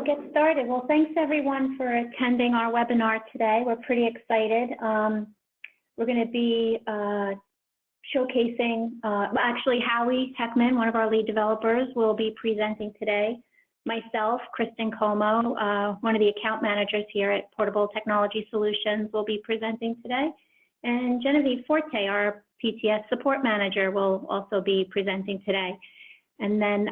get started. Well, thanks everyone for attending our webinar today. We're pretty excited. We're going to be showcasing, actually Howard Heckman, one of our lead developers, will be presenting today. Myself, Kristin Comeau, one of the account managers here at Portable Technology Solutions, will be presenting today. And Jen Forte, our PTS support manager, will also be presenting today. And then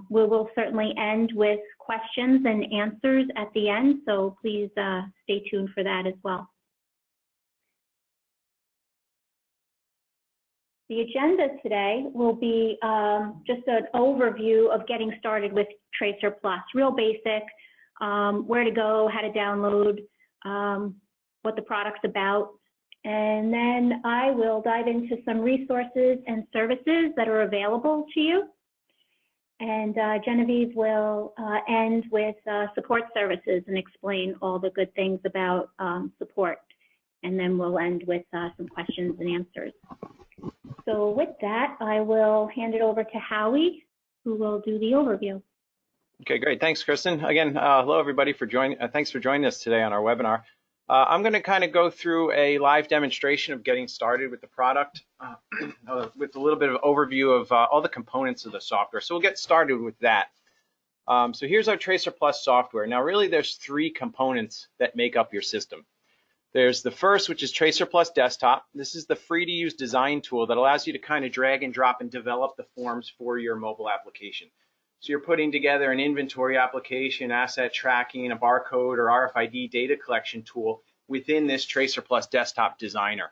we will certainly end with questions and answers at the end, so please stay tuned for that as well. The agenda today will be just an overview of getting started with Tracerplus, real basic, where to go, how to download, what the product's about. And then I will dive into some resources and services that are available to you. And Genevieve will end with support services and explain all the good things about support. And then we'll end with some questions and answers. So with that, I will hand it over to Howie, who will do the overview. Okay, great. Thanks, Kristin. Again, hello, everybody, for joining. Thanks for joining us today on our webinar. I'm going to kind of go through a live demonstration of getting started with the product with a little bit of overview of all the components of the software. So we'll get started with that. So here's our Tracerplus software. Now, really, there's three components that make up your system. There's the first, which is Tracerplus Desktop. This is the free-to-use design tool that allows you to kind of drag and drop and develop the forms for your mobile application. So you're putting together an inventory application, asset tracking, a barcode or RFID data collection tool within this Tracerplus Desktop Designer.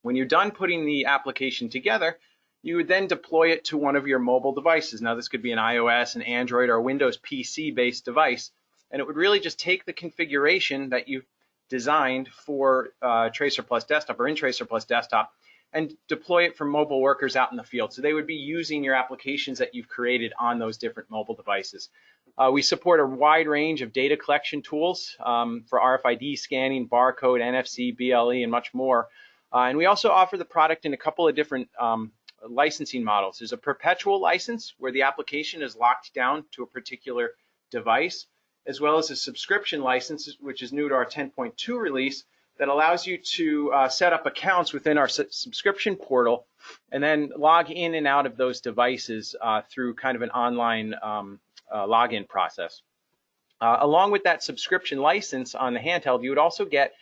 When you're done putting the application together, you would then deploy it to one of your mobile devices. Now, this could be an iOS, an Android, or a Windows PC-based device, and it would really just take the configuration that you've designed for Tracerplus Desktop or in Tracerplus Desktop and deploy it for mobile workers out in the field. So they would be using your applications that you've created on those different mobile devices. We support a wide range of data collection tools for RFID scanning, barcode, NFC, BLE, and much more. And we also offer the product in a couple of different licensing models. There's a perpetual license where the application is locked down to a particular device, as well as a subscription license, which is new to our 10.2 release, that allows you to set up accounts within our subscription portal and then log in and out of those devices through kind of an online login process. Along with that subscription license on the handheld, you would also get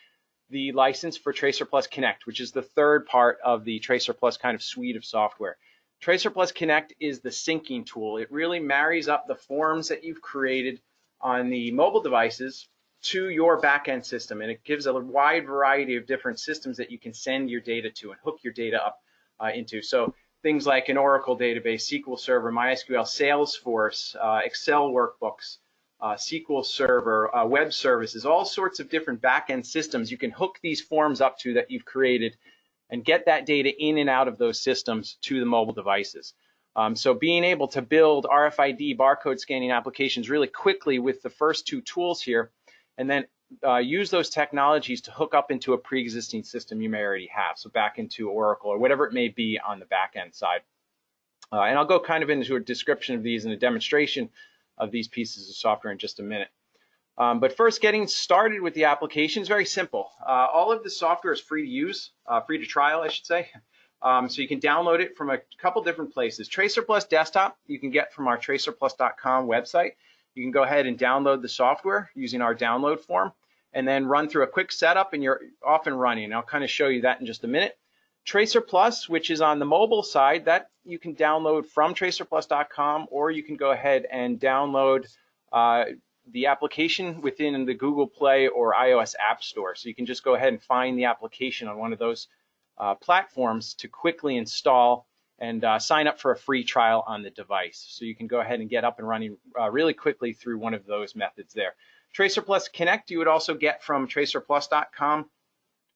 the license for Tracerplus Connect, which is the third part of the Tracerplus kind of suite of software. Tracerplus Connect is the syncing tool. It really marries up the forms that you've created on the mobile devices to your backend system, and it gives a wide variety of different systems that you can send your data to and hook your data up into. So things like an Oracle database, SQL Server, MySQL, Salesforce, Excel workbooks, SQL Server, web services, all sorts of different backend systems you can hook these forms up to that you've created and get that data in and out of those systems to the mobile devices. So being able to build RFID barcode scanning applications really quickly with the first two tools here, and then use those technologies to hook up into a pre-existing system you may already have, so back into Oracle or whatever it may be on the back-end side. And I'll go kind of into a description of these and a demonstration of these pieces of software in just a minute. But first, getting started with the application is very simple. All of the software is free to use, free to trial, I should say. So you can download it from a couple different places. Tracerplus Desktop, you can get from our tracerplus.com website. You can go ahead and download the software using our download form and then run through a quick setup and you're off and running. I'll kind of show you that in just a minute. Tracerplus, which is on the mobile side, that you can download from tracerplus.com, or you can go ahead and download the application within the Google Play or iOS App Store. So you can just go ahead and find the application on one of those platforms to quickly install and sign up for a free trial on the device. So you can go ahead and get up and running really quickly through one of those methods there. Tracerplus Connect you would also get from tracerplus.com.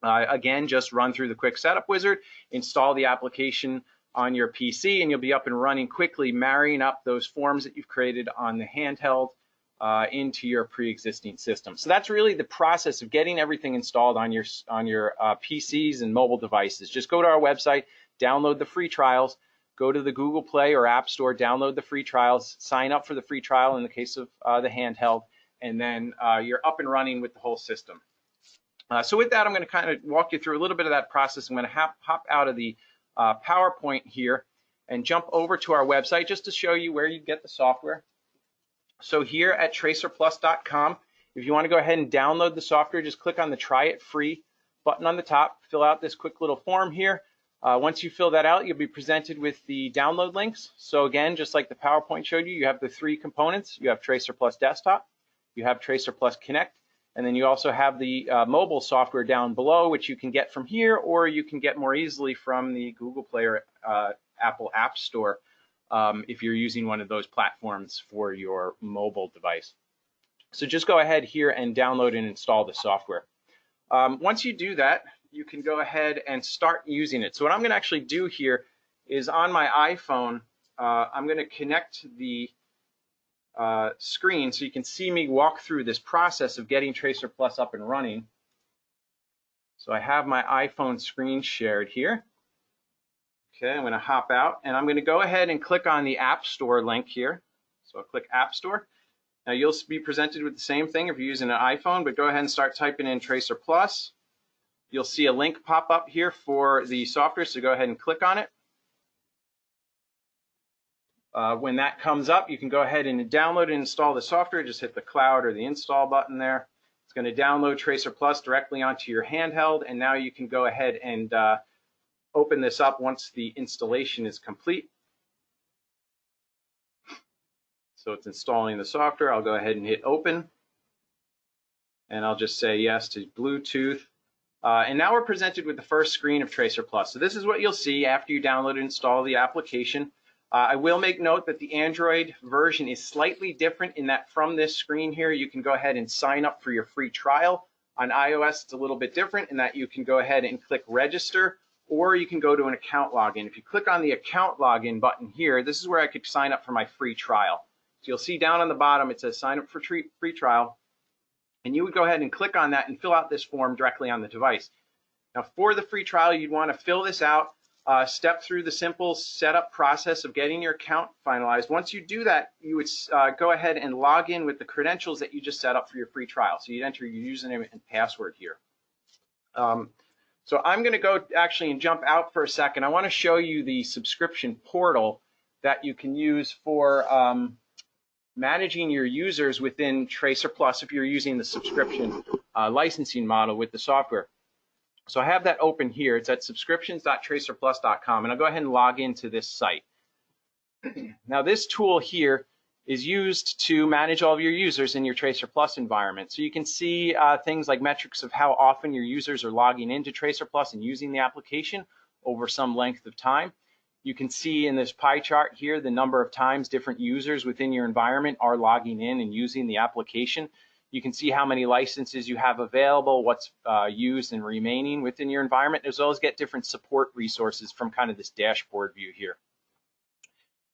Again, just run through the quick setup wizard, install the application on your PC, and you'll be up and running quickly, marrying up those forms that you've created on the handheld into your pre-existing system. So that's really the process of getting everything installed on your PCs and mobile devices. Just go to our website, download the free trials, go to the Google Play or App Store, download the free trials, sign up for the free trial in the case of the handheld, and then you're up and running with the whole system. So with that, I'm going to kind of walk you through a little bit of that process. I'm going to hop out of the PowerPoint here and jump over to our website just to show you where you get the software. So here at tracerplus.com, if you want to go ahead and download the software, just click on the Try It Free button on the top, fill out this quick little form here. Once you fill that out, you'll be presented with the download links. So again, just like the PowerPoint showed you, you have the three components. You have Tracerplus Desktop, you have Tracerplus Connect, and then you also have the mobile software down below, which you can get from here, or you can get more easily from the Google Play or Apple App Store if you're using one of those platforms for your mobile device. So just go ahead here and download and install the software. Once you do that, you can go ahead and start using it. So what I'm going to actually do here is on my iPhone, I'm going to connect the screen so you can see me walk through this process of getting Tracerplus up and running. So I have my iPhone screen shared here. Okay, I'm going to hop out, and I'm going to go ahead and click on the App Store link here. So I'll click App Store. Now you'll be presented with the same thing if you're using an iPhone, but go ahead and start typing in Tracerplus. You'll see a link pop up here for the software, so go ahead and click on it. When that comes up, you can go ahead and download and install the software. Just hit the cloud or the install button there. It's going to download Tracerplus directly onto your handheld, and now you can go ahead and open this up once the installation is complete. So it's installing the software. I'll go ahead and hit open, and I'll just say yes to Bluetooth. And now we're presented with the first screen of Tracerplus. So this is what you'll see after you download and install the application. I will make note that the Android version is slightly different in that from this screen here, you can go ahead and sign up for your free trial. On iOS, it's a little bit different in that you can go ahead and click register, or you can go to an account login. If you click on the account login button here, this is where I could sign up for my free trial. So you'll see down on the bottom, it says sign up for free trial. And you would go ahead and click on that and fill out this form directly on the device. Now for the free trial, you'd want to fill this out, step through the simple setup process of getting your account finalized. Once you do that, you would go ahead and log in with the credentials that you just set up for your free trial. So you'd enter your username and password here. So I'm going to go actually and jump out for a second. I want to show you the subscription portal that you can use for managing your users within Tracerplus if you're using the subscription licensing model with the software. So I have that open here. It's at subscriptions.tracerplus.com, and I'll go ahead and log into this site. Now this tool here is used to manage all of your users in your Tracerplus environment. So you can see things like metrics of how often your users are logging into Tracerplus and using the application over some length of time. You can see in this pie chart here the number of times different users within your environment are logging in and using the application. You can see how many licenses you have available, what's used and remaining within your environment, as well as get different support resources from kind of this dashboard view here.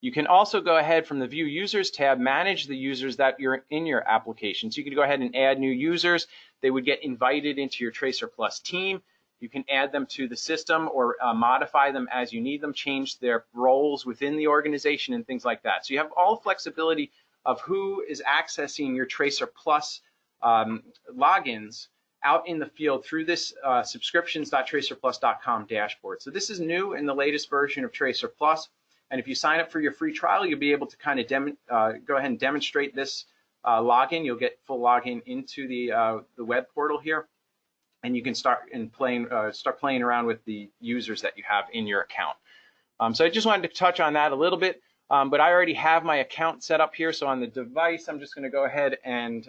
You can also go ahead from the View Users tab, manage the users that you're in your application. So you can go ahead and add new users. They would get invited into your Tracerplus team. You can add them to the system or modify them as you need them, change their roles within the organization and things like that. So you have all flexibility of who is accessing your Tracerplus logins out in the field through this subscriptions.tracerplus.com dashboard. So this is new in the latest version of Tracerplus. And if you sign up for your free trial, you'll be able to kind of go ahead and demonstrate this login. You'll get full login into the web portal here. And you can start playing around with the users that you have in your account. So I just wanted to touch on that a little bit, but I already have my account set up here. So on the device, I'm just going to go ahead and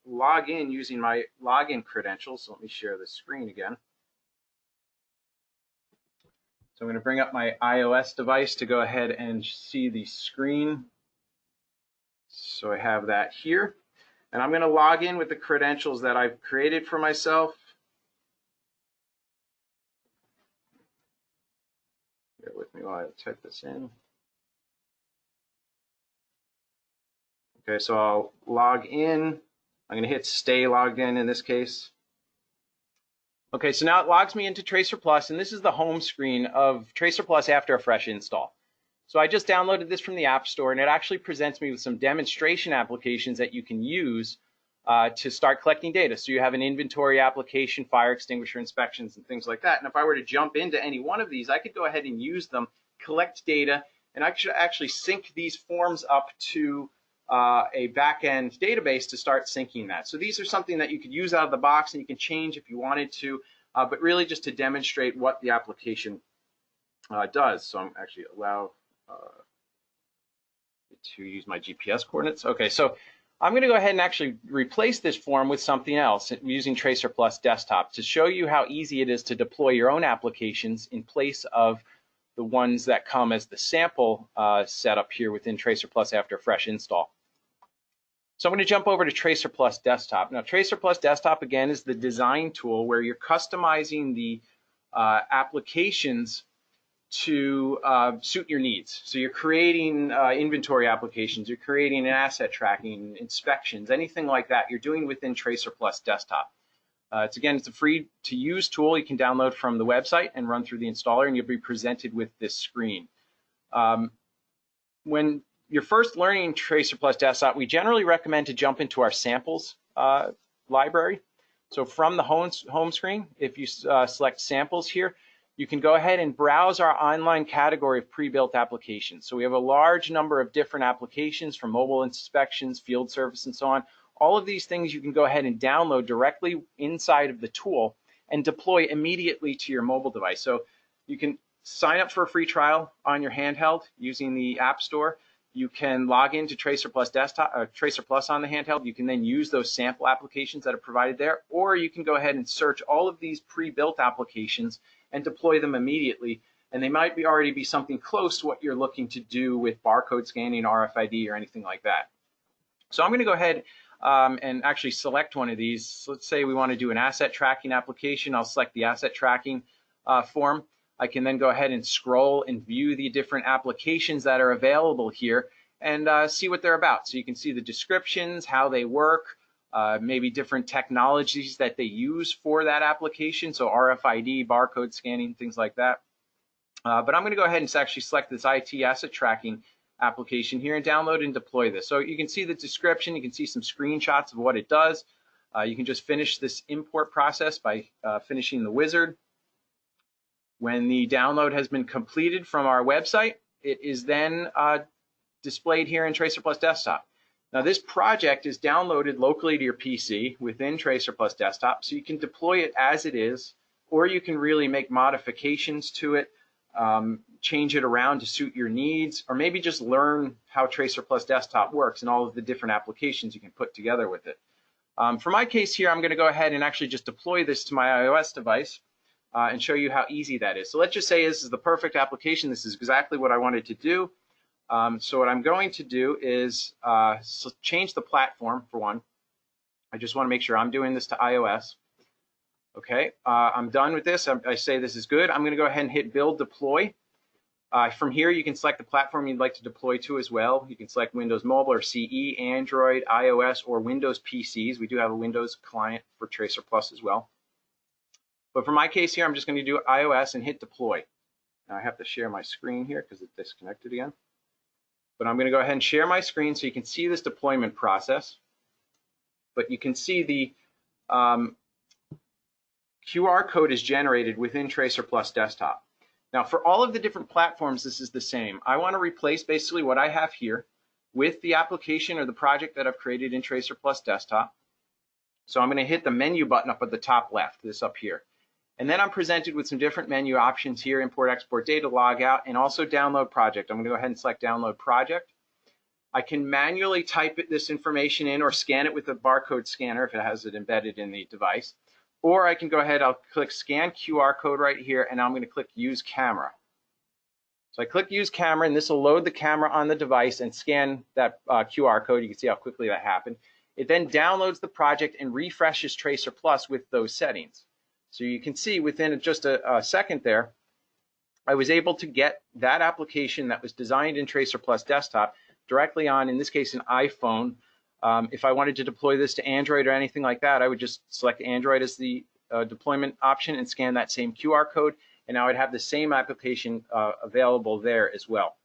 log in using my login credentials. So let me share the screen again. So I'm going to bring up my iOS device to go ahead and see the screen. So I have that here. And I'm going to log in with the credentials that I've created for myself. Bear with me while I type this in. Okay, so I'll log in. I'm going to hit stay logged in this case. Okay, so now it logs me into Tracerplus, and this is the home screen of Tracerplus after a fresh install. So I just downloaded this from the App Store, and it actually presents me with some demonstration applications that you can use to start collecting data. So you have an inventory application, fire extinguisher inspections, and things like that. And if I were to jump into any one of these, I could go ahead and use them, collect data, and I should actually sync these forms up to a back-end database to start syncing that. So these are something that you could use out of the box and you can change if you wanted to, but really just to demonstrate what the application does. So I'm actually allow to use my GPS coordinates. Okay, so I'm going to go ahead and actually replace this form with something else using Tracerplus Desktop to show you how easy it is to deploy your own applications in place of the ones that come as the sample setup here within Tracerplus after a fresh install. So I'm going to jump over to Tracerplus Desktop. Now, Tracerplus Desktop, again, is the design tool where you're customizing the applications to suit your needs. So you're creating inventory applications, you're creating an asset tracking, inspections, anything like that you're doing within Tracerplus Desktop. It's a free to use tool you can download from the website and run through the installer, and you'll be presented with this screen. When you're first learning Tracerplus Desktop, we generally recommend to jump into our samples library. So from the home screen, if you select samples here, you can go ahead and browse our online category of pre-built applications. So we have a large number of different applications from mobile inspections, field service, and so on. All of these things you can go ahead and download directly inside of the tool and deploy immediately to your mobile device. So you can sign up for a free trial on your handheld using the App Store. You can log into Tracerplus Desktop, Tracerplus on the handheld. You can then use those sample applications that are provided there, or you can go ahead and search all of these pre-built applications and deploy them immediately. And they might already be something close to what you're looking to do with barcode scanning, RFID, or anything like that. So I'm going to go ahead and actually select one of these. So let's say we want to do an asset tracking application. I'll select the asset tracking form. I can then go ahead and scroll and view the different applications that are available here and see what they're about. So you can see the descriptions, how they work, maybe different technologies that they use for that application. So RFID, barcode scanning, things like that. But I'm going to go ahead and actually select this IT asset tracking application here and download and deploy this. So you can see the description, you can see some screenshots of what it does. You can just finish this import process by finishing the wizard. When the download has been completed from our website, it is then displayed here in Tracerplus Desktop. Now this project is downloaded locally to your PC within Tracerplus Desktop, so you can deploy it as it is, or you can really make modifications to it, change it around to suit your needs, or maybe just learn how Tracerplus Desktop works and all of the different applications you can put together with it. For my case here, I'm going to go ahead and actually just deploy this to my iOS device and show you how easy that is. So let's just say this is the perfect application. This is exactly what I wanted to do. So what I'm going to do is change the platform for one. I just want to make sure I'm doing this to iOS. Okay, I'm done with this. I say this is good. I'm going to go ahead and hit Build Deploy. From here, you can select the platform you'd like to deploy to as well. You can select Windows Mobile or CE, Android, iOS, or Windows PCs. We do have a Windows client for Tracerplus as well. But for my case here, I'm just going to do iOS and hit Deploy. Now I have to share my screen here because it disconnected again. But I'm going to go ahead and share my screen so you can see this deployment process. But you can see the QR code is generated within Tracerplus Desktop. Now for all of the different platforms, this is the same. I want to replace basically what I have here with the application or the project that I've created in Tracerplus Desktop. So I'm going to hit the menu button up at the top left, this up here. And then I'm presented with some different menu options here: import, export data, log out, and also download project. I'm going to go ahead and select download project. I can manually type this information in or scan it with a barcode scanner if it has it embedded in the device. Or I can go ahead, I'll click scan QR code right here, and I'm going to click use camera. So I click use camera, and this will load the camera on the device and scan that QR code. You can see how quickly that happened. It then downloads the project and refreshes Tracerplus with those settings. So you can see within just a second there, I was able to get that application that was designed in Tracerplus Desktop directly on, in this case, an iPhone. If I wanted to deploy this to Android or anything like that, I would just select Android as the deployment option and scan that same QR code, and now I'd have the same application available there as well.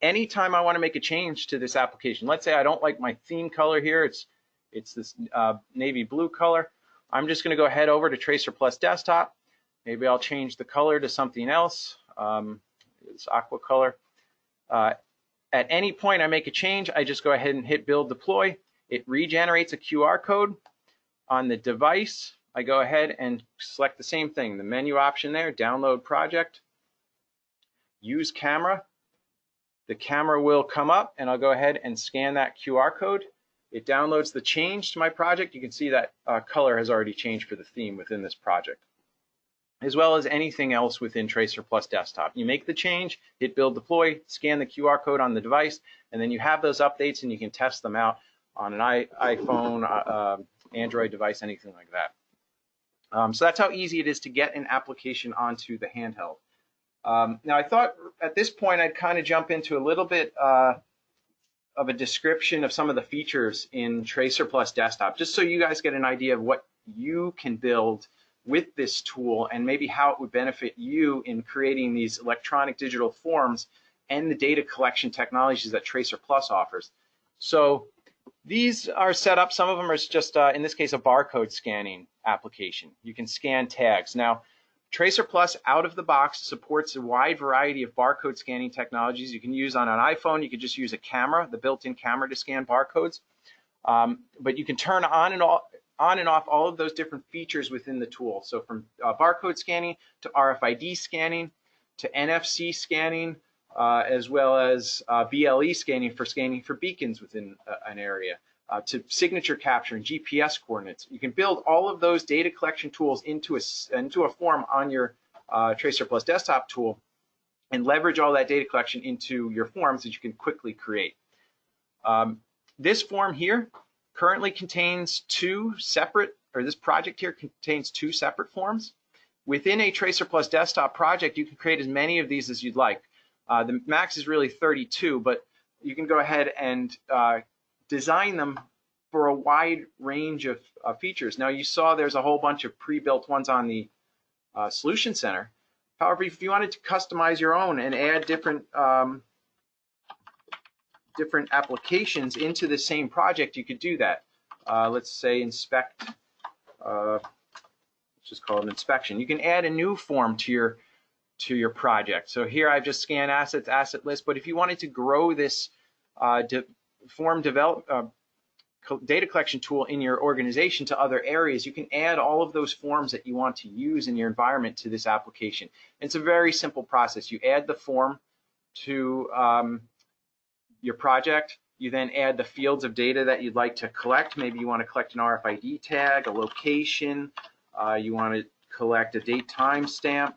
Anytime I want to make a change to this application, let's say I don't like my theme color here, it's It's this navy blue color. I'm just going to go ahead over to Tracerplus Desktop. Maybe I'll change the color to something else. It's aqua color. At any point I make a change, I just go ahead and hit Build Deploy. It regenerates a QR code. On the device, I go ahead and select the same thing, the menu option there, Download Project, Use Camera. The camera will come up, and I'll go ahead and scan that QR code. It downloads the change to my project. You can see that color has already changed for the theme within this project, as well as anything else within Tracerplus Desktop. You make the change, hit Build Deploy, scan the QR code on the device, and then you have those updates and you can test them out on an iPhone, Android device, anything like that. So that's how easy it is to get an application onto the handheld. Now I thought at this point I'd kind of jump into a little bit of a description of some of the features in Tracerplus Desktop, just so you guys get an idea of what you can build with this tool and maybe how it would benefit you in creating these electronic digital forms and the data collection technologies that Tracerplus offers. So these are set up, some of them are just, in this case, a barcode scanning application. You can scan tags. Now, Tracerplus out of the box supports a wide variety of barcode scanning technologies. You can use on an iPhone, you could just use a camera, the built-in camera to scan barcodes. But you can turn on and off all of those different features within the tool. So from barcode scanning to RFID scanning to NFC scanning, as well as BLE scanning for beacons within an area, to signature capture and GPS coordinates. You can build all of those data collection tools into a form on your Tracerplus Desktop tool and leverage all that data collection into your forms that you can quickly create. This form here currently contains this project here contains two separate forms. Within a Tracerplus Desktop project, you can create as many of these as you'd like. The max is really 32, but you can go ahead and design them for a wide range of features. Now you saw there's a whole bunch of pre-built ones on the Solution Center. However, if you wanted to customize your own and add different applications into the same project, you could do that. Let's say inspect, let's just call it inspection. You can add a new form to your project. So here I've just scanned assets, asset list, but if you wanted to grow this data collection tool in your organization to other areas, you can add all of those forms that you want to use in your environment to this application. It's a very simple process. You add the form to your project. You then add the fields of data that you'd like to collect. Maybe you want to collect an RFID tag, a location, you want to collect a date time stamp,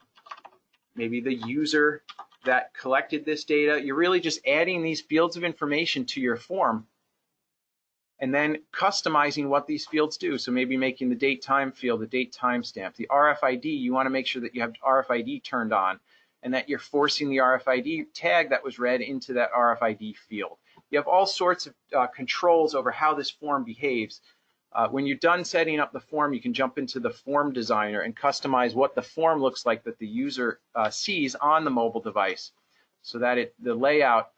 maybe the user that collected this data. You're really just adding these fields of information to your form and then customizing what these fields do. So maybe making the date time field, the date time stamp. The RFID, you want to make sure that you have RFID turned on and that you're forcing the RFID tag that was read into that RFID field. You have all sorts of controls over how this form behaves. When you're done setting up the form, you can jump into the form designer and customize what the form looks like that the user sees on the mobile device, so that the layout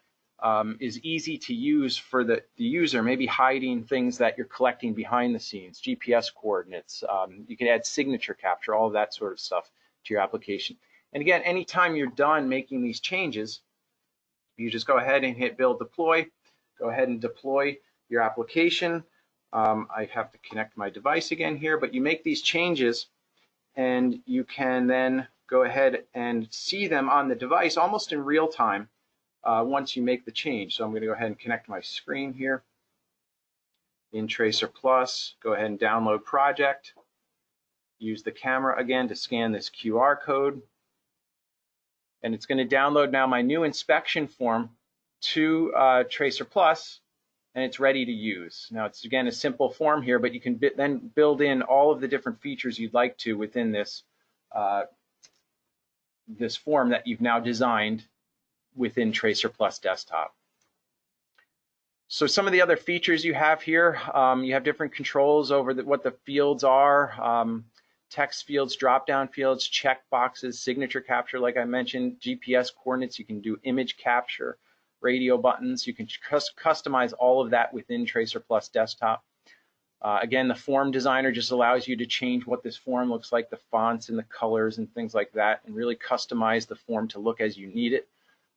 is easy to use for the user, maybe hiding things that you're collecting behind the scenes, GPS coordinates. You can add signature capture, all of that sort of stuff to your application. And again, anytime you're done making these changes, you just go ahead and hit Build Deploy. Go ahead and deploy your application. I have to connect my device again here, but you make these changes and you can then go ahead and see them on the device almost in real time once you make the change. So I'm going to go ahead and connect my screen here. In Tracerplus, go ahead and download project. Use the camera again to scan this QR code. And it's going to download now my new inspection form to Tracerplus, and it's ready to use. Now it's again a simple form here, but you can then build in all of the different features you'd like to within this this form that you've now designed within Tracerplus Desktop. So some of the other features you have here, you have different controls over what the fields are, text fields, drop-down fields, check boxes, signature capture, like I mentioned, GPS coordinates. You can do image capture, radio buttons. You can customize all of that within Tracerplus Desktop. Again, the form designer just allows you to change what this form looks like, the fonts and the colors and things like that, and really customize the form to look as you need it,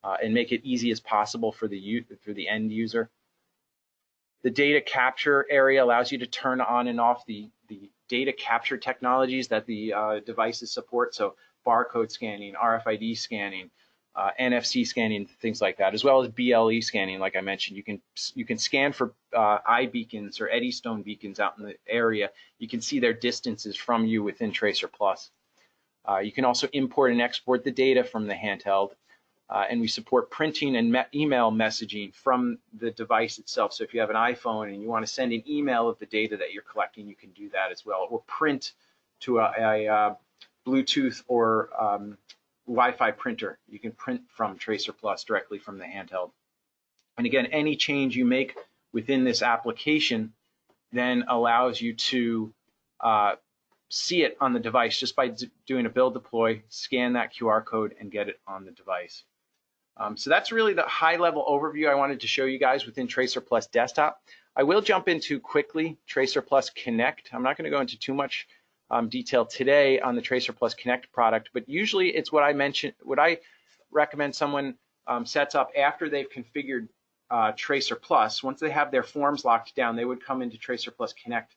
and make it easy as possible for the end user. The data capture area allows you to turn on and off the data capture technologies that the devices support, so barcode scanning, RFID scanning, NFC scanning, things like that, as well as BLE scanning. Like I mentioned, you can scan for iBeacons or Eddystone beacons out in the area. You can see their distances from you within Tracerplus. You can also import and export the data from the handheld, and we support printing and email messaging from the device itself. So if you have an iPhone and you want to send an email of the data that you're collecting, you can do that as well, or print to a Bluetooth or Wi-Fi printer. You can print from Tracerplus directly from the handheld. And again, any change you make within this application then allows you to see it on the device just by doing a build deploy, scan that QR code, and get it on the device. So that's really the high-level overview I wanted to show you guys within Tracerplus Desktop. I will jump into quickly Tracerplus Connect. I'm not going to go into too much detail today on the Tracerplus Connect product, but usually it's what I mentioned. What I recommend someone sets up after they've configured Tracerplus. Once they have their forms locked down, they would come into Tracerplus Connect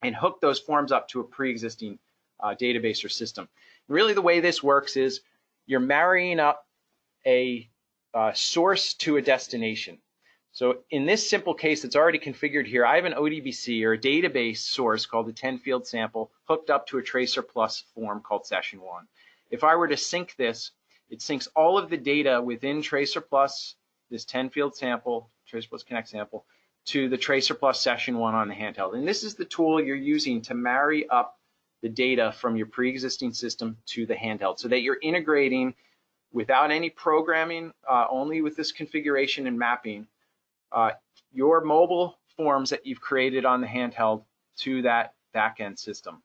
and hook those forms up to a pre-existing database or system. Really, the way this works is you're marrying up a source to a destination. So in this simple case that's already configured here, I have an ODBC or a database source called the 10-field sample hooked up to a Tracerplus form called session 1. If I were to sync this, it syncs all of the data within Tracerplus, this 10-field sample, Tracerplus Connect sample, to the Tracerplus session 1 on the handheld. And this is the tool you're using to marry up the data from your pre-existing system to the handheld so that you're integrating without any programming, only with this configuration and mapping, your mobile forms that you've created on the handheld to that back-end system.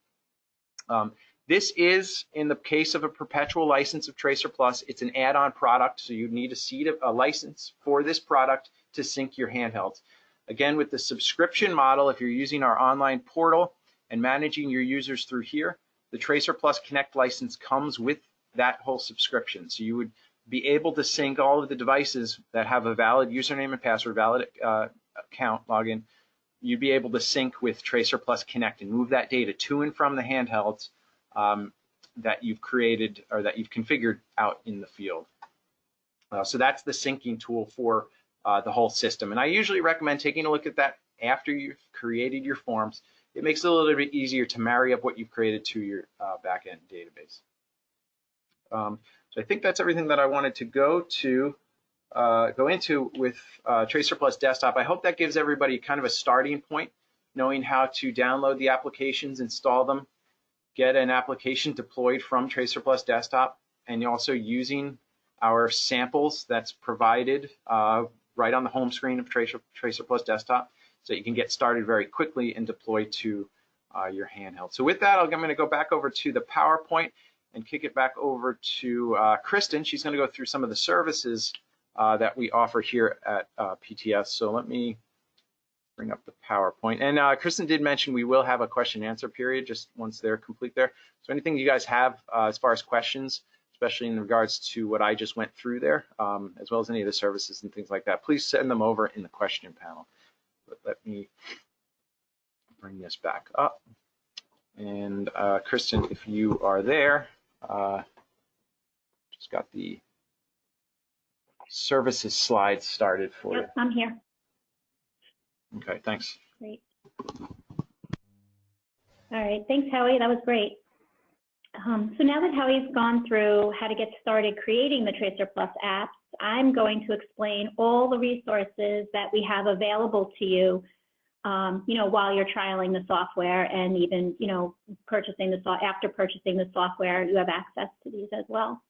This is, in the case of a perpetual license of Tracerplus, it's an add-on product, so you need a license for this product to sync your handhelds. Again, with the subscription model, if you're using our online portal and managing your users through here, the Tracerplus Connect license comes with that whole subscription. So you would be able to sync all of the devices that have a valid username and password, valid account login. You'd be able to sync with Tracerplus Connect and move that data to and from the handhelds that you've created or that you've configured out in the field. So that's the syncing tool for the whole system. And I usually recommend taking a look at that after you've created your forms. It makes it a little bit easier to marry up what you've created to your back-end database. So I think that's everything that I wanted to go into with Tracerplus Desktop. I hope that gives everybody kind of a starting point, knowing how to download the applications, install them, get an application deployed from Tracerplus Desktop, and also using our samples that's provided right on the home screen of Tracerplus Desktop, so you can get started very quickly and deploy to your handheld. So with that, I'm going to go back over to the PowerPoint and kick it back over to Kristin. She's going to go through some of the services that we offer here at PTS. So let me bring up the PowerPoint. And Kristin did mention we will have a question and answer period just once they're complete there. So anything you guys have as far as questions, especially in regards to what I just went through there, as well as any of the services and things like that, please send them over in the question panel. But let me bring this back up. And Kristin, if you are there, just got the services slide started for you. Yep, I'm here. Okay, thanks. Great. All right, thanks, Howie. That was great. So now that Howie's gone through how to get started creating the Tracerplus apps, I'm going to explain all the resources that we have available to you, while you're trialing the software, and even, purchasing after purchasing the software, you have access to these as well.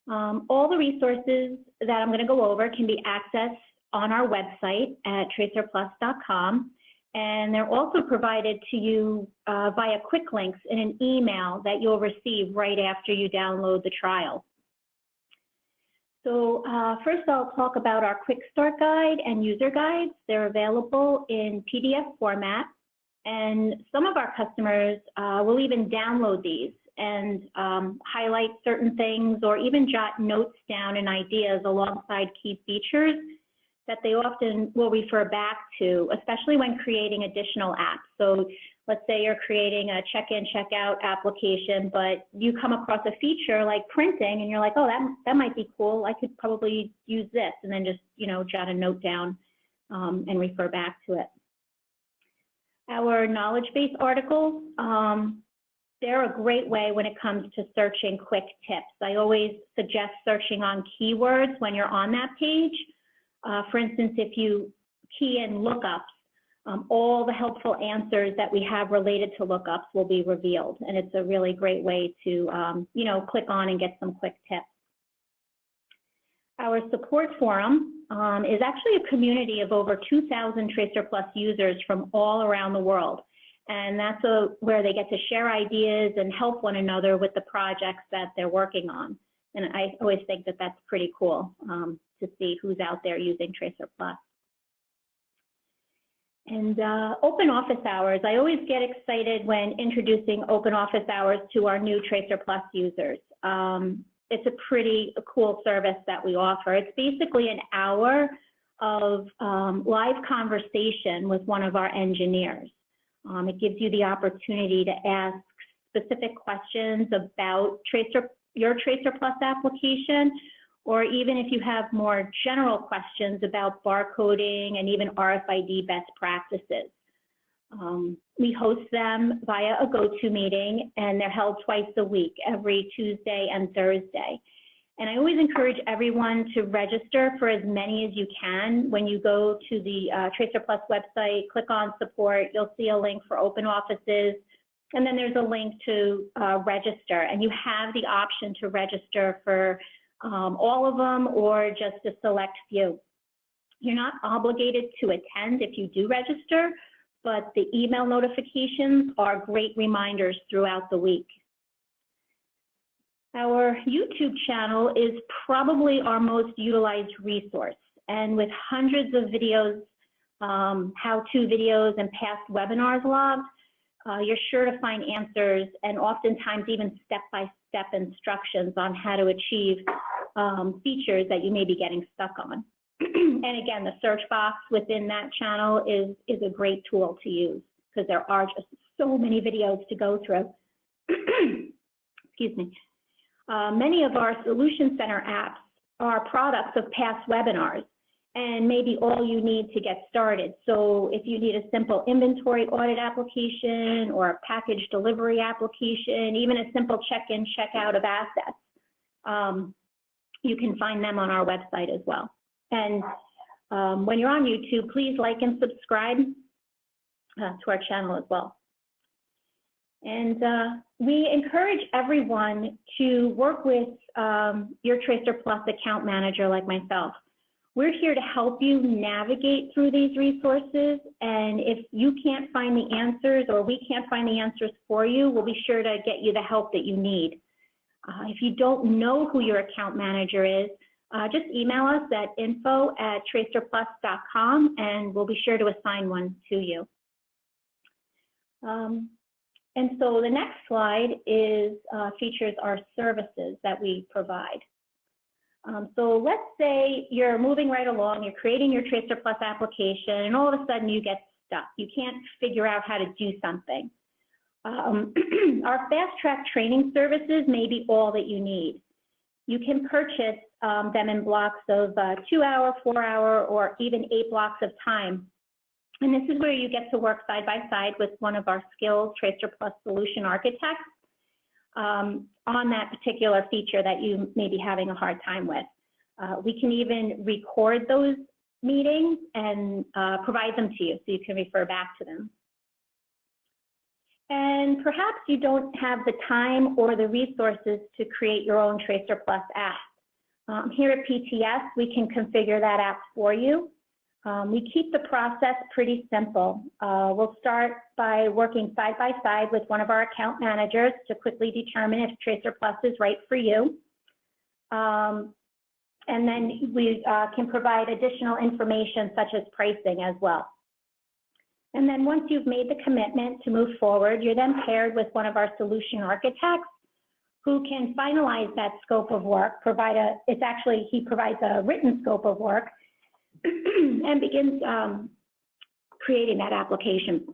All the resources that I'm going to go over can be accessed on our website at tracerplus.com, and they're also provided to you via quick links in an email that you'll receive right after you download the trial. So first I'll talk about our quick start guide and user guides. They're available in PDF format And some of our customers will even download these and highlight certain things or even jot notes down and ideas alongside key features that they often will refer back to, especially when creating additional apps. So let's say you're creating a check-in, check-out application, but you come across a feature like printing and you're like, oh, that might be cool. I could probably use this, and then just, jot a note down and refer back to it. Our knowledge base articles, they're a great way when it comes to searching quick tips. I always suggest searching on keywords when you're on that page. For instance, if you key in lookups, all the helpful answers that we have related to lookups will be revealed, and it's a really great way to, click on and get some quick tips. Our support forum is actually a community of over 2,000 Tracerplus users from all around the world, and that's where they get to share ideas and help one another with the projects that they're working on. And I always think that that's pretty cool to see who's out there using Tracerplus. And open office hours. I always get excited when introducing open office hours to our new Tracerplus users. It's a pretty cool service that we offer. It's basically an hour of live conversation with one of our engineers. It gives you the opportunity to ask specific questions about your Tracerplus application, or even if you have more general questions about barcoding and even RFID best practices. We host them via a GoToMeeting, and they're held twice a week, every Tuesday and Thursday. And I always encourage everyone to register for as many as you can. When you go to the Tracerplus website, click on support, you'll see a link for open offices, and then there's a link to register. And you have the option to register for all of them or just a select few. You're not obligated to attend if you do register, but the email notifications are great reminders throughout the week. Our YouTube channel is probably our most utilized resource, and with hundreds of videos, how-to videos, and past webinars logged, you're sure to find answers and oftentimes even step-by-step instructions on how to achieve features that you may be getting stuck on. And again, the search box within that channel is a great tool to use because there are just so many videos to go through. Excuse me. Many of our Solution Center apps are products of past webinars and maybe all you need to get started. So if you need a simple inventory audit application or a package delivery application, even a simple check-in, check-out of assets, you can find them on our website as well. And when you're on YouTube, please like and subscribe to our channel as well. And we encourage everyone to work with your Tracerplus account manager like myself. We're here to help you navigate through these resources, and if you can't find the answers or we can't find the answers for you, we'll be sure to get you the help that you need. If you don't know who your account manager is, just email us at info@tracerplus.com and we'll be sure to assign one to you. And so the next slide features our services that we provide. So let's say you're moving right along, you're creating your Tracerplus application, and all of a sudden you get stuck. You can't figure out how to do something. Our fast track training services may be all that you need. You can purchase them in blocks of 2-hour, 4-hour, or even 8 blocks of time. And this is where you get to work side by side with one of our skilled Tracerplus solution architects on that particular feature that you may be having a hard time with. We can even record those meetings and provide them to you so you can refer back to them. And perhaps you don't have the time or the resources to create your own Tracerplus app. Here at PTS, we can configure that app for you. We keep the process pretty simple. We'll start by working side by side with one of our account managers to quickly determine if Tracerplus is right for you. And then we can provide additional information such as pricing as well. And then once you've made the commitment to move forward, you're then paired with one of our solution architects who can finalize that scope of work, he provides a written scope of work and begins creating that application.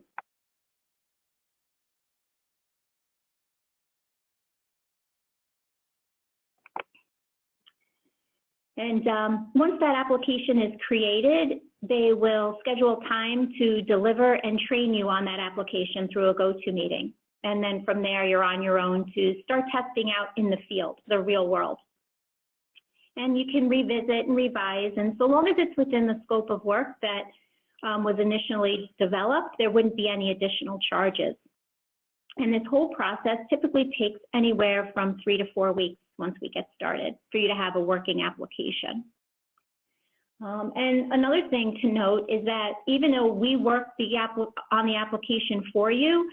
And once that application is created, they will schedule time to deliver and train you on that application through a go-to meeting. And then from there, you're on your own to start testing out in the field, the real world. And you can revisit and revise. And so long as it's within the scope of work that was initially developed, there wouldn't be any additional charges. And this whole process typically takes anywhere from 3 to 4 weeks once we get started for you to have a working application. And another thing to note is that even though we work on the application for you,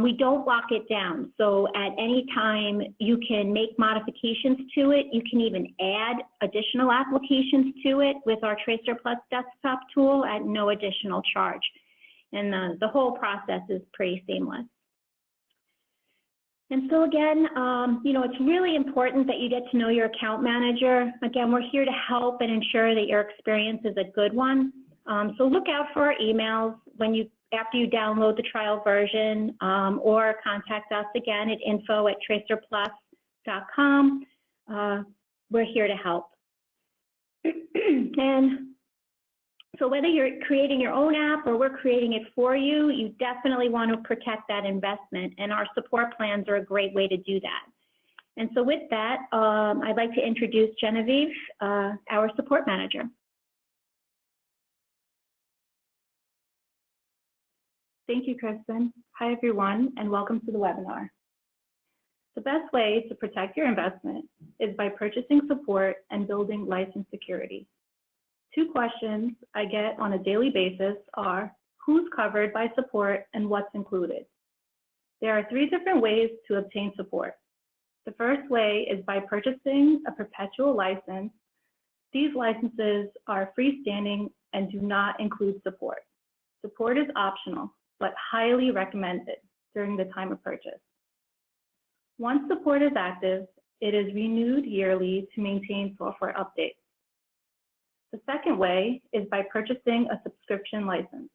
we don't lock it down. So at any time you can make modifications to it. You can even add additional applications to it with our Tracerplus desktop tool at no additional charge. And the whole process is pretty seamless. And so again, it's really important that you get to know your account manager. Again, we're here to help and ensure that your experience is a good one. So look out for our emails after you download the trial version, or contact us again at info@tracerplus.com. We're here to help. And so whether you're creating your own app or we're creating it for you, you definitely want to protect that investment, and our support plans are a great way to do that. And so with that, I'd like to introduce Genevieve, our support manager. Thank you, Kristin. Hi, everyone, and welcome to the webinar. The best way to protect your investment is by purchasing support and building license security. 2 questions I get on a daily basis are, who's covered by support and what's included? There are 3 different ways to obtain support. The first way is by purchasing a perpetual license. These licenses are freestanding and do not include support. Support is optional, but highly recommended during the time of purchase. Once support is active, it is renewed yearly to maintain software updates. The second way is by purchasing a subscription license.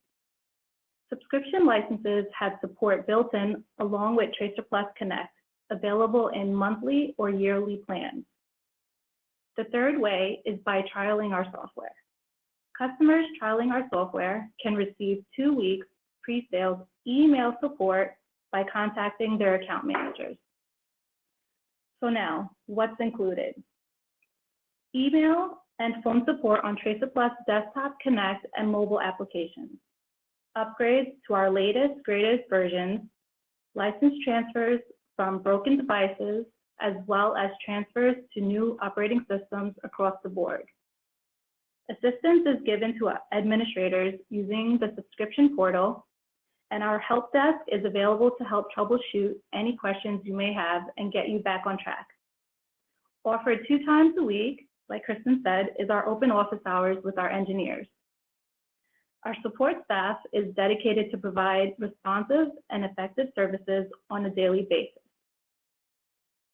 Subscription licenses have support built in along with Tracerplus Connect, available in monthly or yearly plans. The third way is by trialing our software. Customers trialing our software can receive 2 weeks pre-sales email support by contacting their account managers. So now, what's included? Email and phone support on Tracerplus Desktop, Connect, and mobile applications. Upgrades to our latest, greatest versions, license transfers from broken devices, as well as transfers to new operating systems across the board. Assistance is given to administrators using the subscription portal, and our help desk is available to help troubleshoot any questions you may have and get you back on track. Offered 2 times a week, like Kristin said, is our open office hours with our engineers. Our support staff is dedicated to provide responsive and effective services on a daily basis.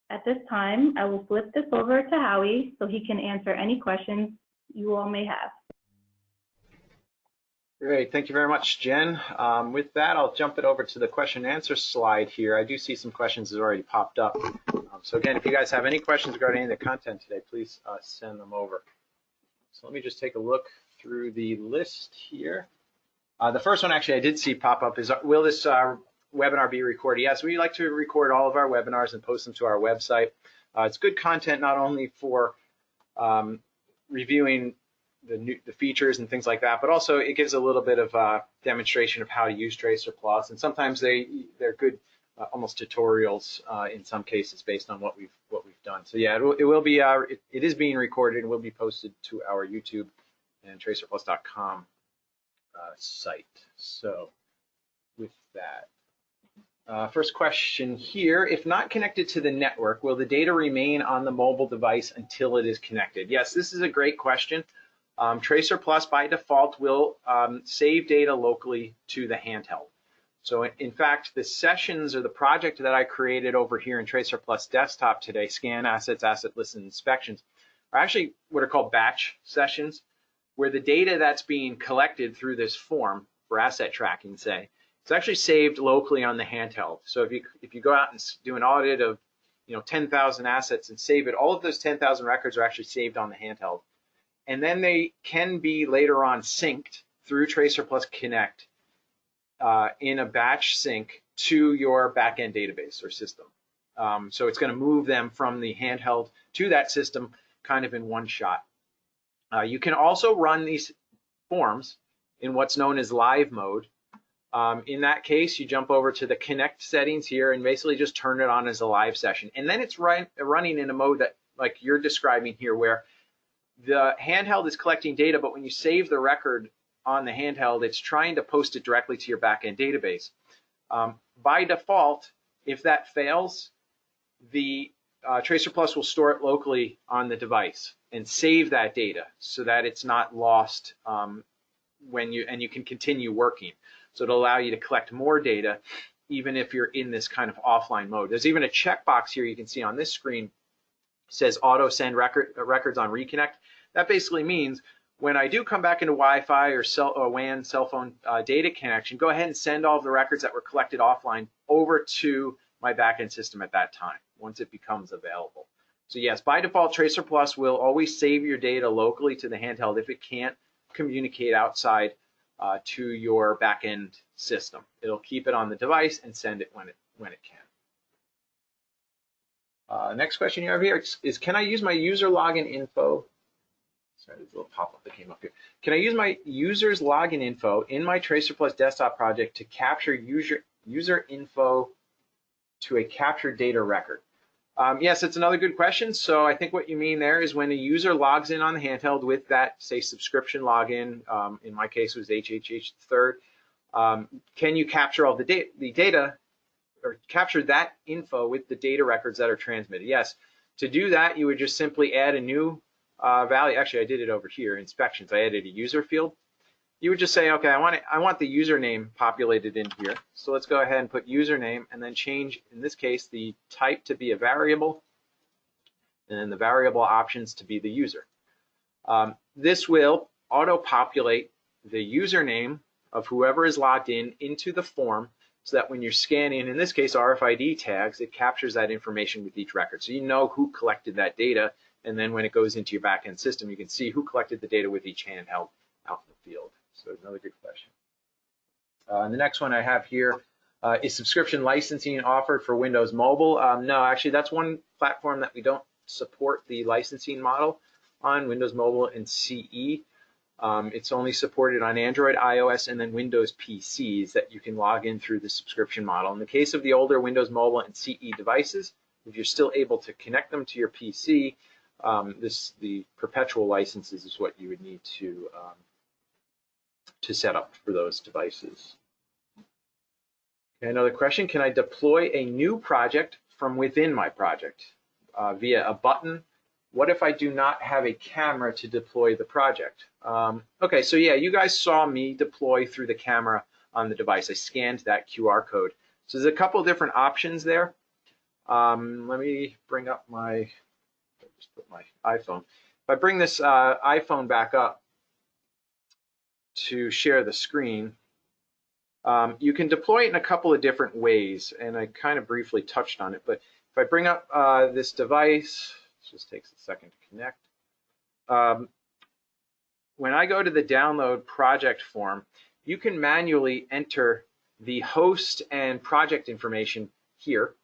At this time, I will flip this over to Howie so he can answer any questions you all may have. Great, thank you very much, Jen. With that, I'll jump it over to the question and answer slide here. I do see some questions that already popped up. So again, if you guys have any questions regarding any of the content today, please send them over. So let me just take a look through the list here. The first one actually I did see pop up is, will this webinar be recorded? Yes, we like to record all of our webinars and post them to our website. It's good content not only for reviewing the features and things like that, but also it gives a little bit of a demonstration of how to use Tracerplus, and sometimes they're good almost tutorials in some cases based on what we've done. So yeah, it will be it is being recorded and will be posted to our YouTube and Tracerplus.com site. So with that, first question here: if not connected to the network, will the data remain on the mobile device until it is connected? Yes, this is a great question. Tracerplus by default will save data locally to the handheld. So in fact, the sessions or the project that I created over here in Tracerplus desktop today, scan assets, asset lists, and inspections, are actually what are called batch sessions, where the data that's being collected through this form for asset tracking, say, it's actually saved locally on the handheld. So if you go out and do an audit of 10,000 assets and save it, all of those 10,000 records are actually saved on the handheld. And then they can be later on synced through Tracerplus Connect in a batch sync to your backend database or system. So it's going to move them from the handheld to that system kind of in one shot. You can also run these forms in what's known as live mode. In that case, you jump over to the Connect settings here and basically just turn it on as a live session. And then it's running in a mode that, like you're describing here, where the handheld is collecting data, but when you save the record on the handheld, it's trying to post it directly to your backend database. By default, if that fails, the Tracerplus will store it locally on the device and save that data so that it's not lost and you can continue working. So it'll allow you to collect more data even if you're in this kind of offline mode. There's even a checkbox here you can see on this screen. It says auto send records on reconnect. That basically means when I do come back into Wi-Fi or WAN cell phone data connection, go ahead and send all of the records that were collected offline over to my backend system at that time once it becomes available. So yes, by default, Tracerplus will always save your data locally to the handheld if it can't communicate outside to your backend system. It'll keep it on the device and send it when it can. Next question you have here is, can I use my user login info? Sorry, there's a little pop-up that came up here. Can I use my user's login info in my Tracerplus desktop project to capture user info to a captured data record? Yes, it's another good question. So I think what you mean there is when a user logs in on the handheld with that, say, subscription login, in my case it was HHH3rd, can you capture all the data or capture that info with the data records that are transmitted? Yes. To do that, you would just simply add a new value. Actually, I did it over here, inspections. I added a user field. You would just say, okay, I want the username populated in here. So let's go ahead and put username and then change, in this case, the type to be a variable and then the variable options to be the user. This will auto-populate the username of whoever is logged in into the form so that when you're scanning, in this case, RFID tags, it captures that information with each record. So you know who collected that data, and then when it goes into your backend system, you can see who collected the data with each handheld out in the field. So another good question. The next one I have here is subscription licensing offered for Windows Mobile? No, actually that's one platform that we don't support the licensing model on, Windows Mobile and CE. It's only supported on Android, iOS, and then Windows PCs that you can log in through the subscription model. In the case of the older Windows Mobile and CE devices, if you're still able to connect them to your PC, the perpetual licenses is what you would need to set up for those devices. Okay, another question, can I deploy a new project from within my project via a button? What if I do not have a camera to deploy the project? Okay, so yeah, you guys saw me deploy through the camera on the device. I scanned that QR code. So there's a couple of different options there. Let me bring up just put my iPhone. If I bring this iPhone back up to share the screen, you can deploy it in a couple of different ways, and I kind of briefly touched on it, but if I bring up this device, it just takes a second to connect. When I go to the download project form, you can manually enter the host and project information here.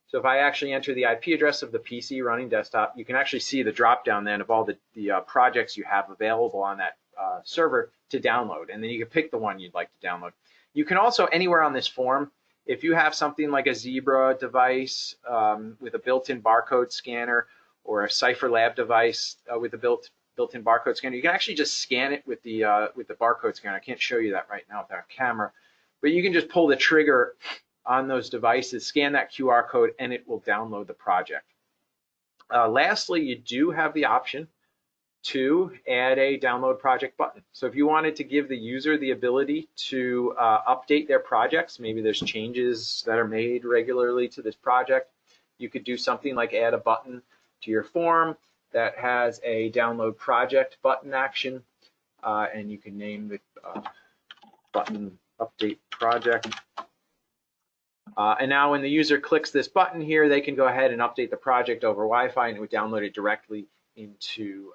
So if I actually enter the IP address of the PC running desktop, you can actually see the drop down then of all the projects you have available on that server to download, and then you can pick the one you'd like to download. You can also, anywhere on this form, if you have something like a Zebra device with a built-in barcode scanner or a Cipher Lab device with a built-in barcode scanner, you can actually just scan it with the barcode scanner. I can't show you that right now with our camera, but you can just pull the trigger on those devices, scan that QR code, and it will download the project. Lastly, you do have the option to add a download project button. So if you wanted to give the user the ability to update their projects, maybe there's changes that are made regularly to this project, you could do something like add a button to your form that has a download project button action, and you can name the button update project. And now when the user clicks this button here, they can go ahead and update the project over Wi-Fi, and it would download it directly into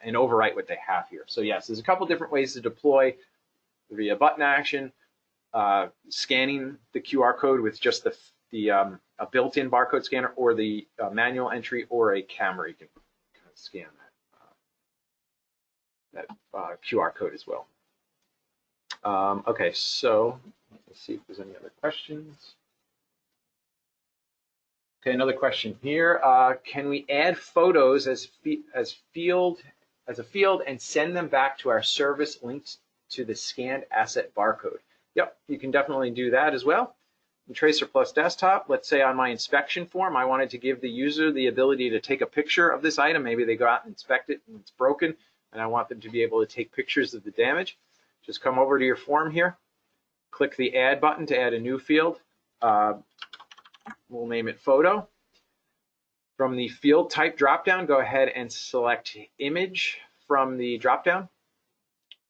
and overwrite what they have here. So yes, there's a couple different ways to deploy via button action, scanning the QR code with just a built-in barcode scanner, or the manual entry, or a camera. You can kind of scan that QR code as well. Okay, so let's see if there's any other questions. Okay, another question here. Can we add photos as a field and send them back to our service linked to the scanned asset barcode? Yep, you can definitely do that as well. In Tracerplus desktop, let's say on my inspection form, I wanted to give the user the ability to take a picture of this item. Maybe they go out and inspect it and it's broken, and I want them to be able to take pictures of the damage. Just come over to your form here, click the add button to add a new field. We'll name it photo. From the field type dropdown, go ahead and select image from the dropdown.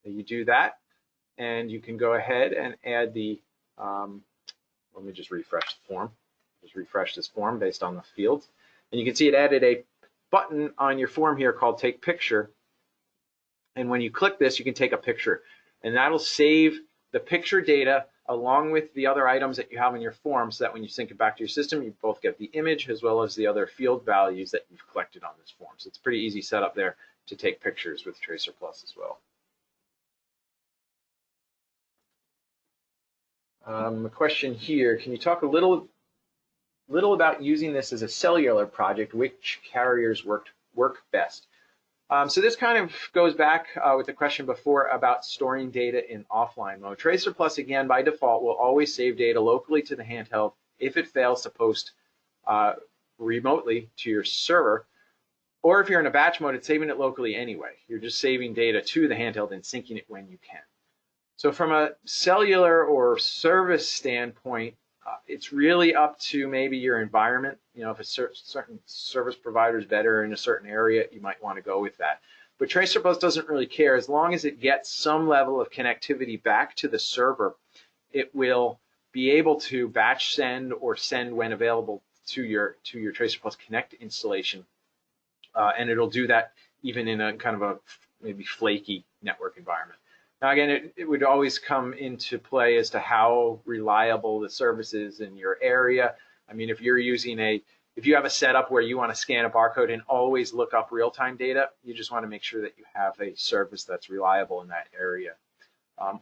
You do that, and you can go ahead and add the, let me just refresh the form. Just refresh this form based on the fields. And you can see it added a button on your form here called Take Picture. And when you click this, you can take a picture. And that'll save the picture data along with the other items that you have in your form, so that when you sync it back to your system, you both get the image as well as the other field values that you've collected on this form. So it's a pretty easy setup there to take pictures with Tracerplus as well. A question here, can you talk a little about using this as a cellular project? Which carriers work best? So this kind of goes back with the question before about storing data in offline mode. Tracerplus, again, by default, will always save data locally to the handheld if it fails to post remotely to your server. Or if you're in a batch mode, it's saving it locally anyway. You're just saving data to the handheld and syncing it when you can. So from a cellular or service standpoint, it's really up to maybe your environment. You know, if a certain service provider is better in a certain area, you might want to go with that. But Tracerplus doesn't really care. As long as it gets some level of connectivity back to the server, it will be able to batch send or send when available to your Tracerplus Connect installation. And it'll do that even in a kind of a maybe flaky network environment. Now, again, it would always come into play as to how reliable the service is in your area. I mean, if you have a setup where you want to scan a barcode and always look up real-time data, you just want to make sure that you have a service that's reliable in that area.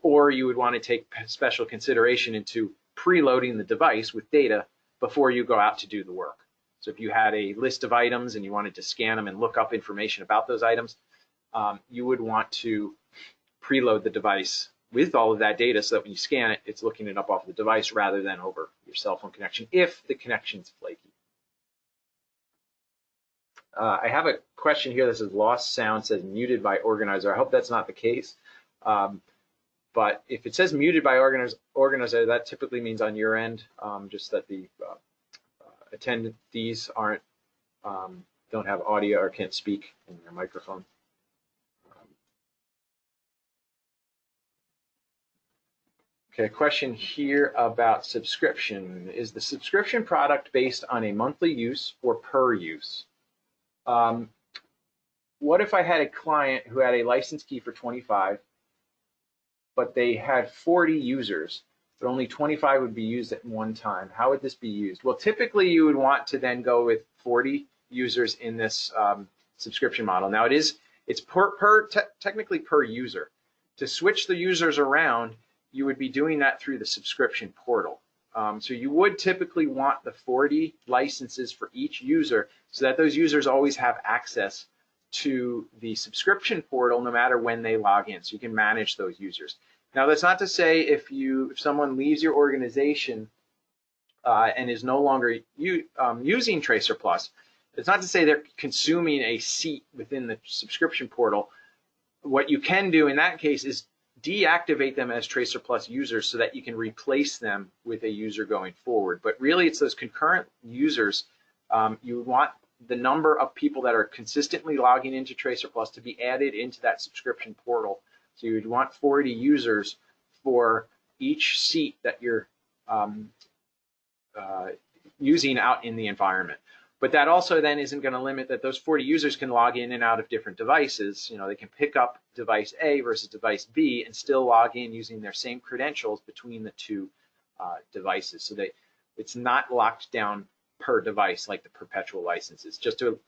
Or you would want to take special consideration into preloading the device with data before you go out to do the work. So if you had a list of items and you wanted to scan them and look up information about those items, you would want to preload the device with all of that data so that when you scan it, it's looking it up off the device rather than over your cell phone connection if the connection's flaky. I have a question here that says lost sound, says muted by organizer. I hope that's not the case. But if it says muted by organizer, that typically means on your end, just that the attendees don't have audio or can't speak in their microphone. Okay, a question here about subscription. Is the subscription product based on a monthly use or per use? What if I had a client who had a license key for 25, but they had 40 users, but only 25 would be used at one time? How would this be used? Well, typically you would want to then go with 40 users in this subscription model. Now it's technically per user. To switch the users around, you would be doing that through the subscription portal. So you would typically want the 40 licenses for each user so that those users always have access to the subscription portal no matter when they log in, so you can manage those users. Now, that's not to say if someone leaves your organization and is no longer using Tracerplus, it's not to say they're consuming a seat within the subscription portal. What you can do in that case is deactivate them as Tracerplus users so that you can replace them with a user going forward. But really, it's those concurrent users. You want the number of people that are consistently logging into Tracerplus to be added into that subscription portal. So you'd want 40 users for each seat that you're using out in the environment. But that also then isn't going to limit that those 40 users can log in and out of different devices. You know, they can pick up device A versus device B and still log in using their same credentials between the two devices. So it's not locked down per device like the perpetual licenses. Just to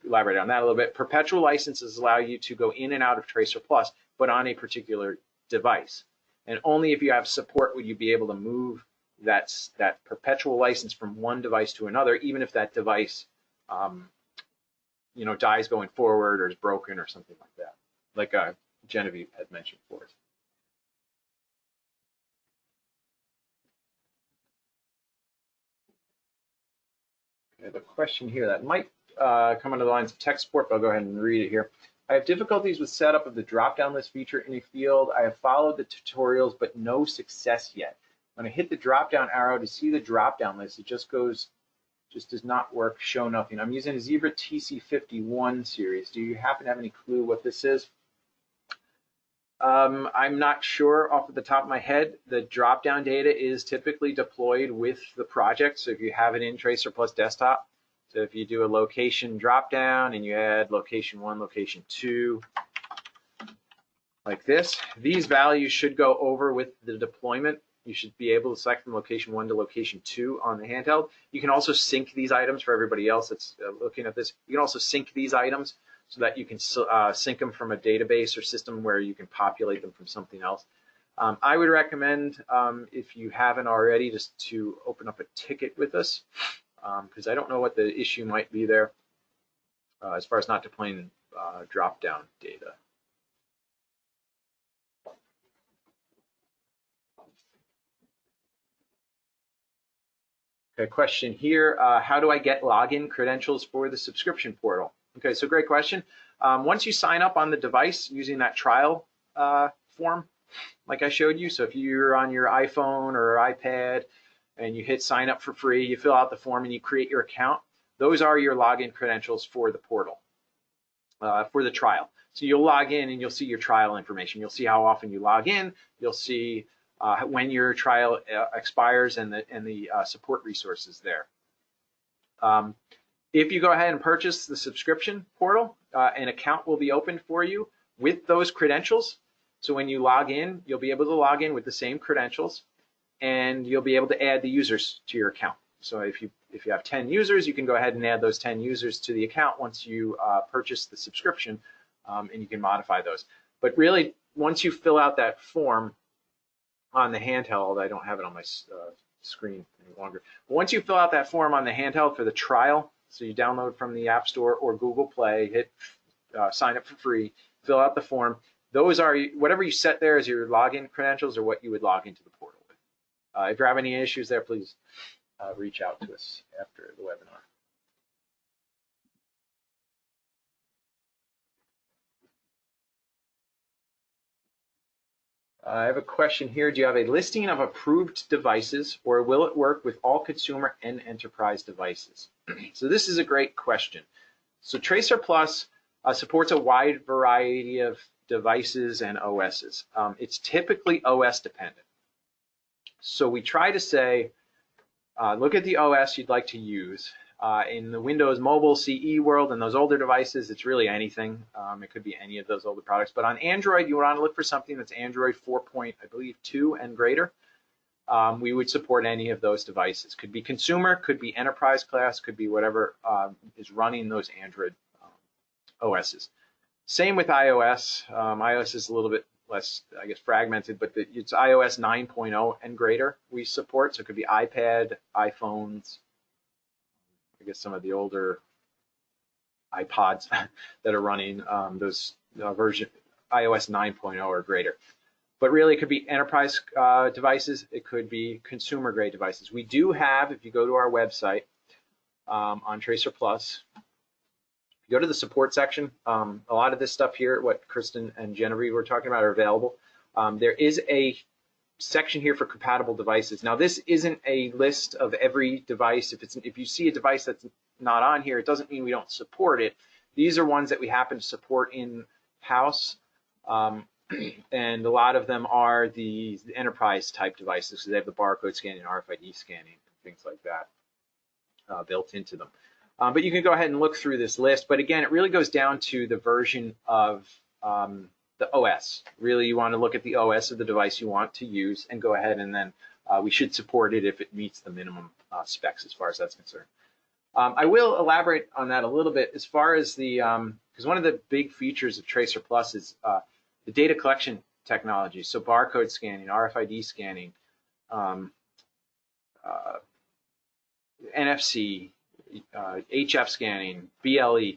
elaborate on that a little bit, perpetual licenses allow you to go in and out of Tracerplus, but on a particular device. And only if you have support would you be able to move that perpetual license from one device to another, even if that device, you know, dies going forward or is broken or something like that, like Genevieve had mentioned before. Okay, the question here that might come under the lines of tech support, but I'll go ahead and read it here. I have difficulties with setup of the drop-down list feature in a field. I have followed the tutorials, but no success yet. When I hit the drop-down arrow to see the drop-down list, it just does not work, show nothing. I'm using a Zebra TC51 series. Do you happen to have any clue what this is? I'm not sure off the top of my head. The drop-down data is typically deployed with the project. So if you have it in Tracerplus desktop, so if you do a location drop-down and you add location 1, location 2, like this, these values should go over with the deployment. You should be able to select from location 1 to location 2 on the handheld. You can also sync these items for everybody else that's looking at this. You can also sync these items so that you can sync them from a database or system where you can populate them from something else. I would recommend, if you haven't already, just to open up a ticket with us, because I don't know what the issue might be there as far as not deploying drop-down data. Okay, question here, how do I get login credentials for the subscription portal? Okay, so great question. Once you sign up on the device using that trial form, like I showed you, so if you're on your iPhone or iPad and you hit sign up for free, you fill out the form and you create your account, those are your login credentials for the portal, for the trial. So you'll log in and you'll see your trial information. You'll see how often you log in. You'll see when your trial expires and the support resources there. If you go ahead and purchase the subscription portal, an account will be opened for you with those credentials. So when you log in, you'll be able to log in with the same credentials, and you'll be able to add the users to your account. So if you have 10 users, you can go ahead and add those 10 users to the account once you purchase the subscription, and you can modify those. But really, once you fill out that form on the handheld, I don't have it on my screen any longer. But once you fill out that form on the handheld for the trial, so you download from the App Store or Google Play, hit sign up for free, fill out the form. Those are, whatever you set there as your login credentials are what you would log into the portal with. If you have any issues there, please reach out to us after the webinar. I have a question here. Do you have a listing of approved devices, or will it work with all consumer and enterprise devices? So this is a great question. So Tracerplus supports a wide variety of devices and OSs. It's typically OS dependent. So we try to say, look at the OS you'd like to use. In the Windows Mobile CE world and those older devices, it's really anything. It could be any of those older products. But on Android, you want to look for something that's Android 4.2 and greater. We would support any of those devices. Could be consumer, could be enterprise class, could be whatever is running those Android OSs. Same with iOS. iOS is a little bit less, I guess, fragmented, but it's iOS 9.0 and greater we support. So it could be iPad, iPhones, I guess some of the older iPods that are running those version iOS 9.0 or greater. But really, it could be enterprise devices. It could be consumer-grade devices. We do have, if you go to our website, on Tracerplus. Go to the support section. A lot of this stuff here, what Kristin and Genevieve were talking about, are available. There is a section here for compatible devices. Now, this isn't a list of every device. If you see a device that's not on here, it doesn't mean we don't support it. These are ones that we happen to support in-house, and a lot of them are the enterprise type devices. So they have the barcode scanning, RFID scanning, things like that built into them. But you can go ahead and look through this list. But again, it really goes down to the version of the OS. Really, you want to look at the OS of the device you want to use and go ahead, and then we should support it if it meets the minimum specs as far as that's concerned. I will elaborate on that a little bit as far as the, because one of the big features of Tracerplus is the data collection technology. So barcode scanning, RFID scanning, NFC, HF scanning, BLE.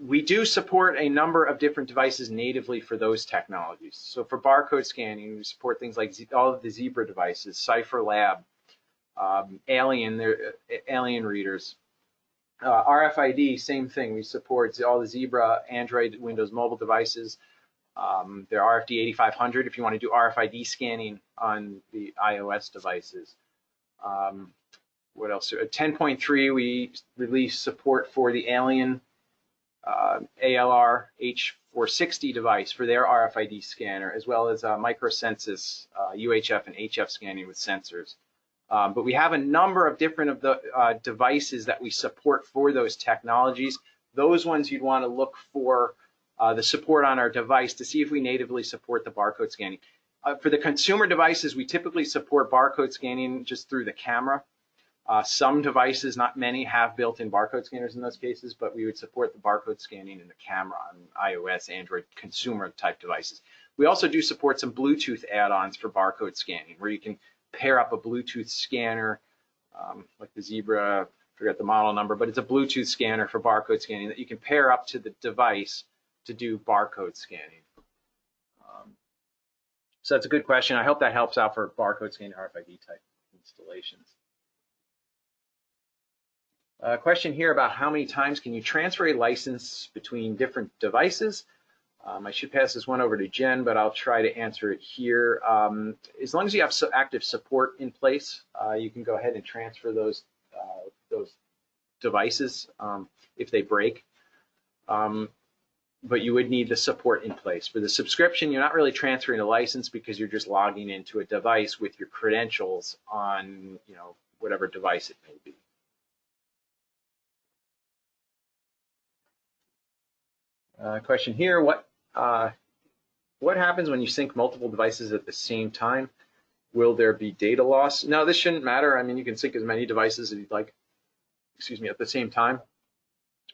We do support a number of different devices natively for those technologies. So for barcode scanning, we support things like all of the Zebra devices, Cipher Lab, Alien readers. RFID, same thing. We support all the Zebra Android, Windows mobile devices. There are RFD 8500 if you want to do RFID scanning on the iOS devices. What else? 10.3, we released support for the Alien ALR H460 device for their RFID scanner, as well as microsensus, UHF and HF scanning with sensors. But we have a number of different of the devices that we support for those technologies. Those ones you'd want to look for the support on our device to see if we natively support the barcode scanning. For the consumer devices, we typically support barcode scanning just through the camera. Some devices, not many, have built-in barcode scanners in those cases, but we would support the barcode scanning in the camera on iOS, Android, consumer-type devices. We also do support some Bluetooth add-ons for barcode scanning, where you can pair up a Bluetooth scanner, like the Zebra, I forget the model number, but it's a Bluetooth scanner for barcode scanning that you can pair up to the device to do barcode scanning. So that's a good question. I hope that helps out for barcode scanning, RFID type installations. Question here about how many times can you transfer a license between different devices? I should pass this one over to Jen, but I'll try to answer it here. As long as you have active support in place, you can go ahead and transfer those devices if they break. But you would need the support in place. For the subscription, you're not really transferring a license because you're just logging into a device with your credentials on, whatever device it may be. Question here, what happens when you sync multiple devices at the same time? Will there be data loss? No, this shouldn't matter. I mean, you can sync as many devices as you'd like, at the same time.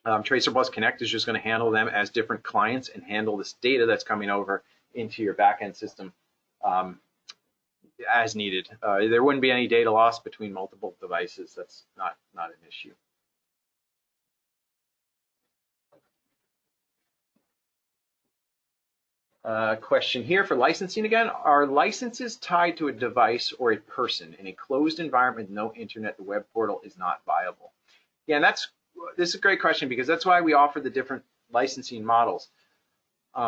Tracerplus Connect is just going to handle them as different clients and handle this data that's coming over into your backend system as needed. There wouldn't be any data loss between multiple devices. That's not an issue. Question here for licensing again. Are licenses tied to a device or a person? In a closed environment, no internet, the web portal is not viable. Yeah, and this is a great question because that's why we offer the different licensing models.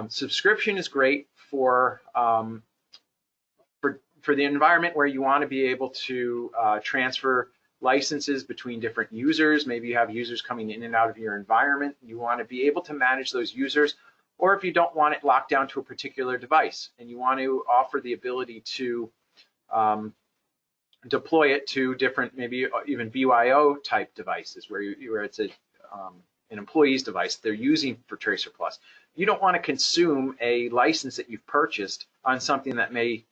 Subscription is great for the environment where you want to be able to transfer licenses between different users. Maybe you have users coming in and out of your environment. You want to be able to manage those users. Or if you don't want it locked down to a particular device and you want to offer the ability to deploy it to different, maybe even BYO type devices where it's an employee's device they're using for Tracerplus. You don't want to consume a license that you've purchased on something that may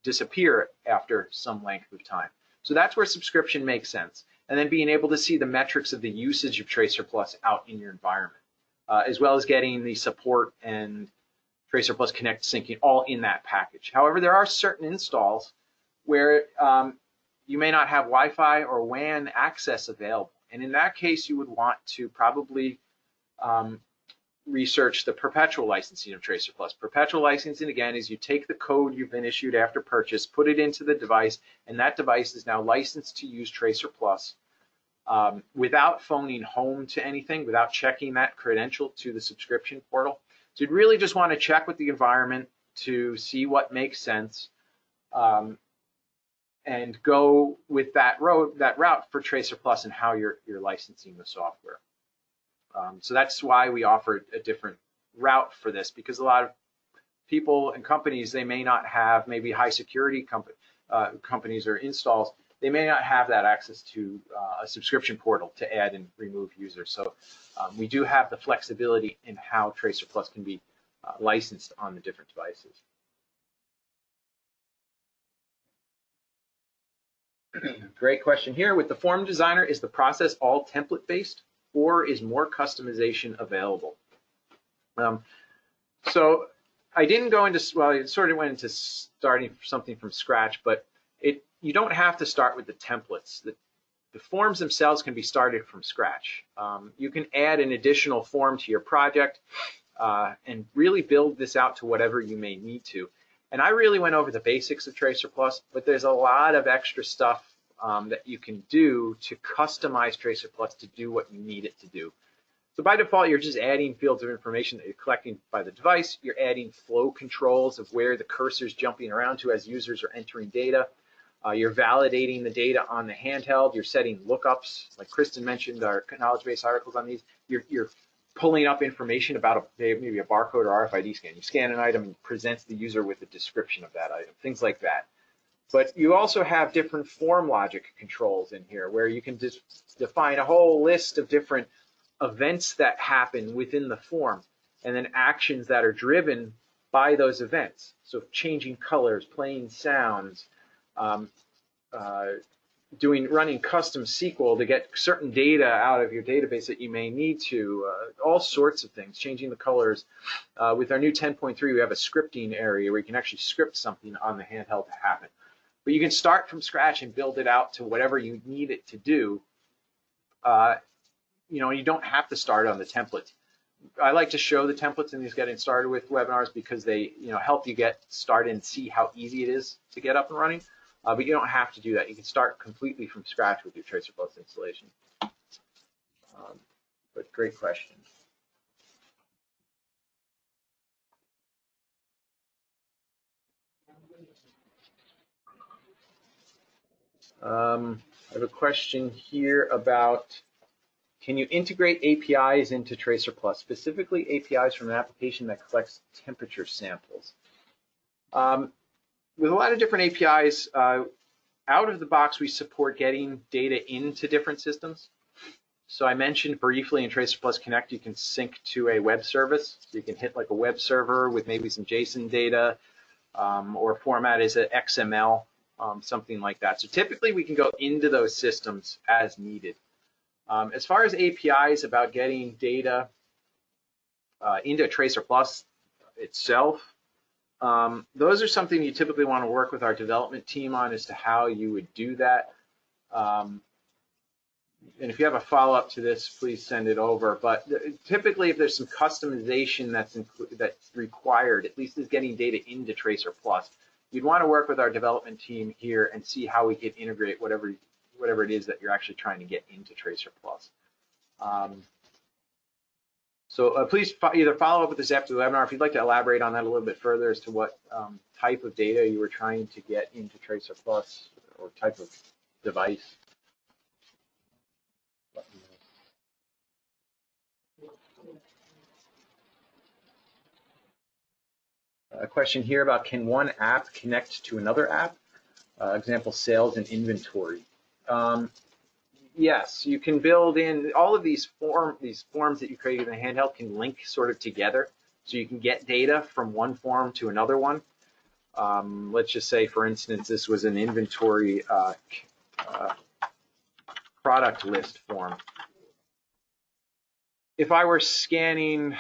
disappear after some length of time. So that's where subscription makes sense. And then being able to see the metrics of the usage of Tracerplus out in your environment. As well as getting the support and Tracerplus Connect syncing all in that package. However, there are certain installs where you may not have Wi-Fi or WAN access available. And in that case, you would want to probably research the perpetual licensing of Tracerplus. Perpetual licensing, again, is you take the code you've been issued after purchase, put it into the device, and that device is now licensed to use Tracerplus without phoning home to anything, without checking that credential to the subscription portal. So you'd really just want to check with the environment to see what makes sense, and go with that route for Tracerplus and how you're licensing the software. So that's why we offer a different route for this, because a lot of people and companies, they may not have, maybe high security companies or installs, they may not have that access to a subscription portal to add and remove users. So we do have the flexibility in how Tracerplus can be licensed on the different devices. Great question here. With the form designer, is the process all template based, or is more customization available? So I didn't go into, well, I sort of went into starting something from scratch, but you don't have to start with the templates. The forms themselves can be started from scratch. You can add an additional form to your project and really build this out to whatever you may need to. And I really went over the basics of Tracerplus, but there's a lot of extra stuff that you can do to customize Tracerplus to do what you need it to do. So by default, you're just adding fields of information that you're collecting by the device. You're adding flow controls of where the cursor's jumping around to as users are entering data. You're validating the data on the handheld. You're setting lookups, like Kristin mentioned, our knowledge base articles on these. You're pulling up information about maybe a barcode or RFID scan. You scan an item and it presents the user with a description of that item, things like that. But you also have different form logic controls in here where you can just define a whole list of different events that happen within the form, and then actions that are driven by those events. So changing colors, playing sounds, running custom SQL to get certain data out of your database that you may need to, all sorts of things, changing the colors. With our new 10.3, we have a scripting area where you can actually script something on the handheld to happen. But you can start from scratch and build it out to whatever you need it to do. You don't have to start on the templates. I like to show the templates in these getting started with webinars because they help you get started and see how easy it is to get up and running. But you don't have to do that. You can start completely from scratch with your Tracerplus installation. But great question. I have a question here about, can you integrate APIs into Tracerplus, specifically APIs from an application that collects temperature samples? With a lot of different APIs, out of the box, we support getting data into different systems. So I mentioned briefly in Tracerplus Connect, you can sync to a web service. So you can hit like a web server with maybe some JSON data, or format is an XML, something like that. So typically we can go into those systems as needed. As far as APIs about getting data into Tracerplus itself, those are something you typically want to work with our development team on as to how you would do that. And if you have a follow-up to this, please send it over. But typically, if there's some customization that's required, at least is getting data into Tracerplus, you'd want to work with our development team here and see how we can integrate whatever it is that you're actually trying to get into Tracerplus. So please either follow up with this after the webinar. If you'd like to elaborate on that a little bit further as to what type of data you were trying to get into Tracerplus or type of device. A question here about, can one app connect to another app? Example, sales and inventory. Yes, you can build in all of these forms that you create in the handheld can link sort of together, so you can get data from one form to another one. Let's just say, for instance, this was an inventory product list form. If I were scanning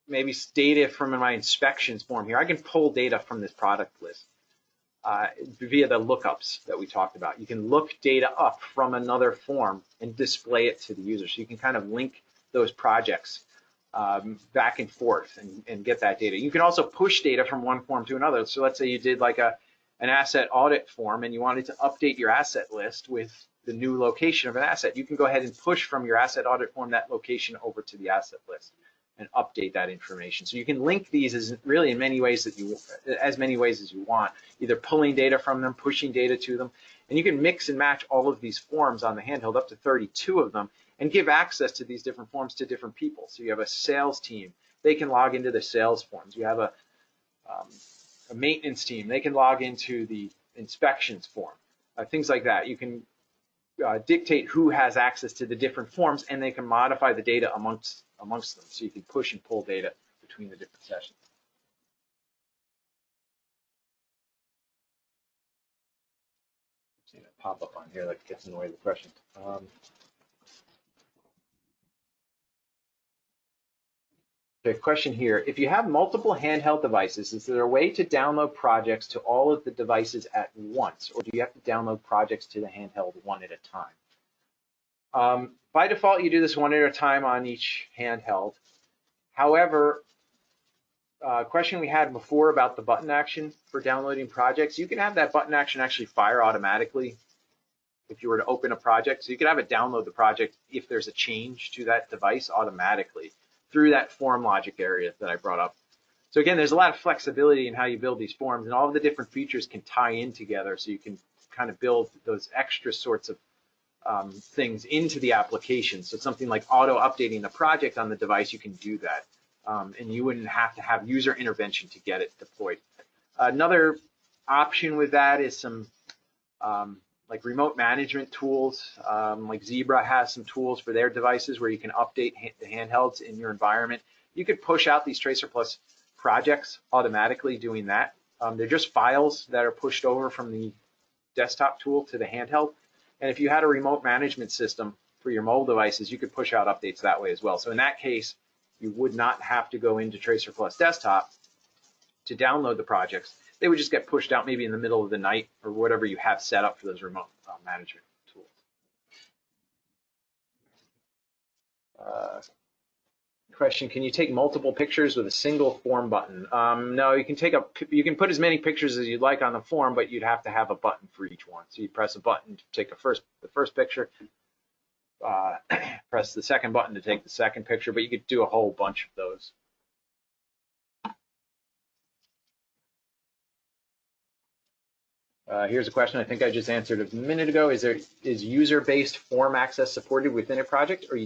maybe data from my inspections form here, I can pull data from this product list via the lookups that we talked about. You can look data up from another form and display it to the user. So you can kind of link those projects back and forth and get that data. You can also push data from one form to another. So let's say you did like an asset audit form and you wanted to update your asset list with the new location of an asset, you can go ahead and push from your asset audit form that location over to the asset list and update that information. So you can link these as really in many ways as many ways as you want, either pulling data from them, pushing data to them, and you can mix and match all of these forms on the handheld, up to 32 of them, and give access to these different forms to different people. So you have a sales team, they can log into the sales forms. You have a maintenance team, they can log into the inspections form, things like that. You can dictate who has access to the different forms, and they can modify the data amongst them. So you can push and pull data between the different sessions. See that pop up on here that gets in the way of the question. The question here, if you have multiple handheld devices, is there a way to download projects to all of the devices at once, or do you have to download projects to the handheld one at a time? By default, you do this one at a time on each handheld. However, question we had before about the button action for downloading projects, you can have that button action actually fire automatically if you were to open a project. So you could have it download the project if there's a change to that device automatically through that form logic area that I brought up. So again, there's a lot of flexibility in how you build these forms, and all of the different features can tie in together, so you can kind of build those extra sorts of things into the application. So something like auto updating the project on the device, you can do that, and you wouldn't have to have user intervention to get it deployed. Another option with that is some like remote management tools, like Zebra has some tools for their devices where you can update the handhelds in your environment. You could push out these Tracerplus projects automatically doing that. They're just files that are pushed over from the desktop tool to the handheld. And if you had a remote management system for your mobile devices, you could push out updates that way as well. So in that case, you would not have to go into Tracerplus desktop to download the projects. They would just get pushed out maybe in the middle of the night or whatever you have set up for those remote management tools. Question: can you take multiple pictures with a single form button? No, you can put as many pictures as you'd like on the form, but you'd have to have a button for each one. So you press a button to take the first picture, press the second button to take the second picture, but you could do a whole bunch of those. Here's a question I think I just answered a minute ago. Is user-based form access supported within a project, or do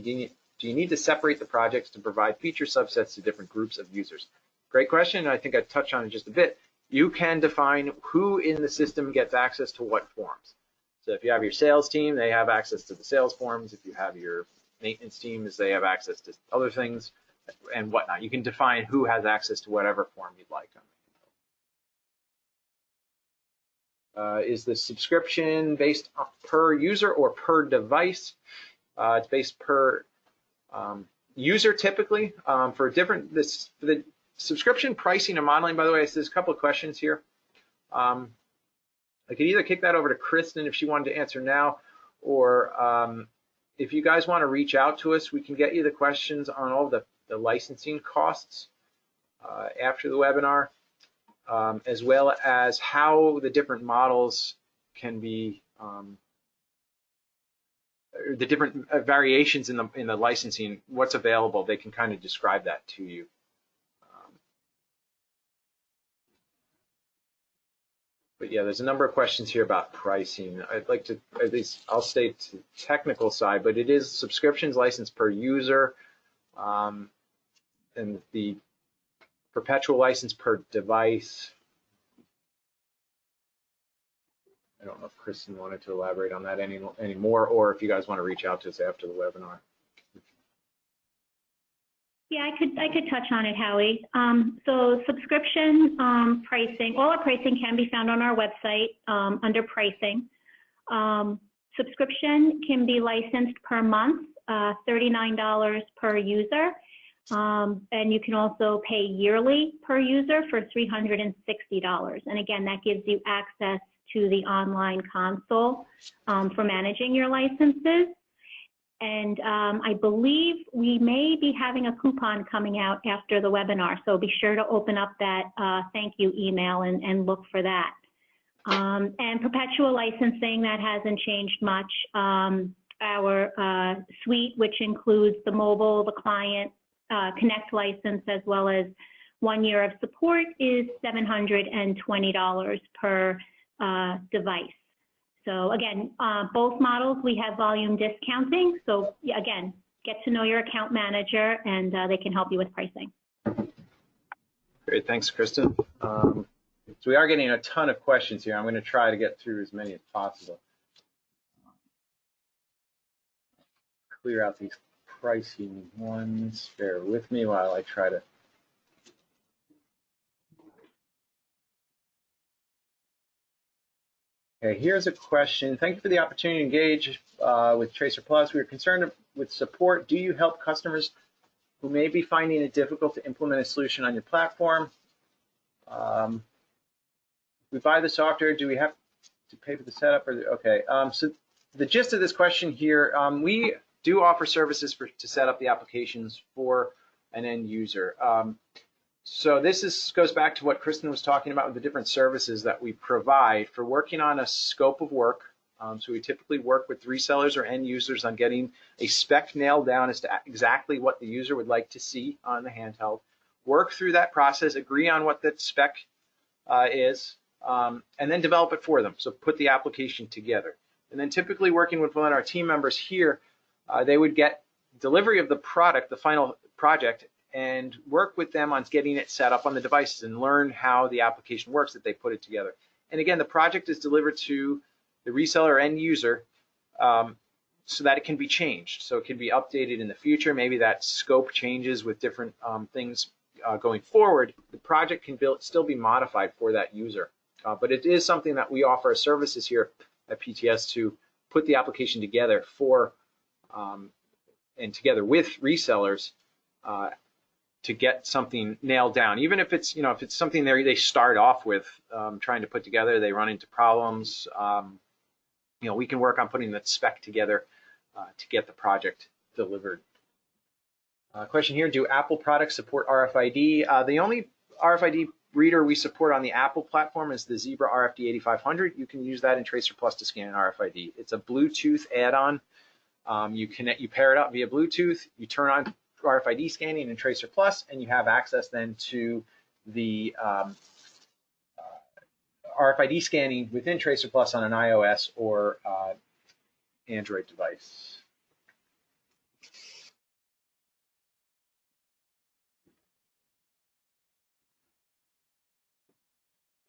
you need to separate the projects to provide feature subsets to different groups of users? Great question. I think I touched on it just a bit. You can define who in the system gets access to what forms. So if you have your sales team, they have access to the sales forms. If you have your maintenance teams, they have access to other things and whatnot. You can define who has access to whatever form you'd like. Is the subscription based per user or per device? It's based per user typically. For the subscription pricing and modeling, by the way, there's a couple of questions here. I could either kick that over to Kristin if she wanted to answer now, or if you guys want to reach out to us, we can get you the questions on all the licensing costs after the webinar. As well as how the different models can be, the different variations in the licensing, what's available. They can kind of describe that to you. But yeah, there's a number of questions here about pricing. I'd like to, at least I'll state the technical side, but it is subscriptions licensed per user, and the perpetual license per device. I don't know if Kristin wanted to elaborate on that anymore, or if you guys want to reach out to us after the webinar. Yeah, I could touch on it, Howie. So subscription pricing, all our pricing can be found on our website under pricing. Subscription can be licensed per month, $39 per user. And you can also pay yearly per user for $360. And again, that gives you access to the online console for managing your licenses. And I believe we may be having a coupon coming out after the webinar, so be sure to open up that thank you email and look for that. And perpetual licensing, that hasn't changed much. Our suite, which includes the mobile, the client, Connect license, as well as 1 year of support, is $720 per device. So again, both models, we have volume discounting. So again, get to know your account manager, and they can help you with pricing. Great, thanks, Kristin. So we are getting a ton of questions here. I'm going to try to get through as many as possible. Clear out these pricing ones. Bear with me while I try to. Okay, here's a question. Thank you for the opportunity to engage with Tracerplus. We are concerned with support. Do you help customers who may be finding it difficult to implement a solution on your platform? We buy the software. Do we have to pay for the setup? Okay. So the gist of this question here, we do offer services to set up the applications for an end user. So this goes back to what Kristin was talking about with the different services that we provide for working on a scope of work. So we typically work with resellers or end users on getting a spec nailed down as to exactly what the user would like to see on the handheld. Work through that process, agree on what that spec is, and then develop it for them. So put the application together. And then typically working with one of our team members here, they would get delivery of the product, the final project, and work with them on getting it set up on the devices and learn how the application works that they put it together. And again, the project is delivered to the reseller or end user so that it can be changed. So it can be updated in the future. Maybe that scope changes with different things going forward. The project can still be modified for that user. But it is something that we offer as services here at PTS to put the application together for and together with resellers to get something nailed down. Even if it's, if it's something they start off with trying to put together, they run into problems. We can work on putting that spec together to get the project delivered. Question here, do Apple products support RFID? The only RFID reader we support on the Apple platform is the Zebra RFD 8500. You can use that in Tracerplus to scan RFID. It's a Bluetooth add-on. You pair it up via Bluetooth, you turn on RFID scanning in Tracerplus, and you have access then to the RFID scanning within Tracerplus on an iOS or Android device.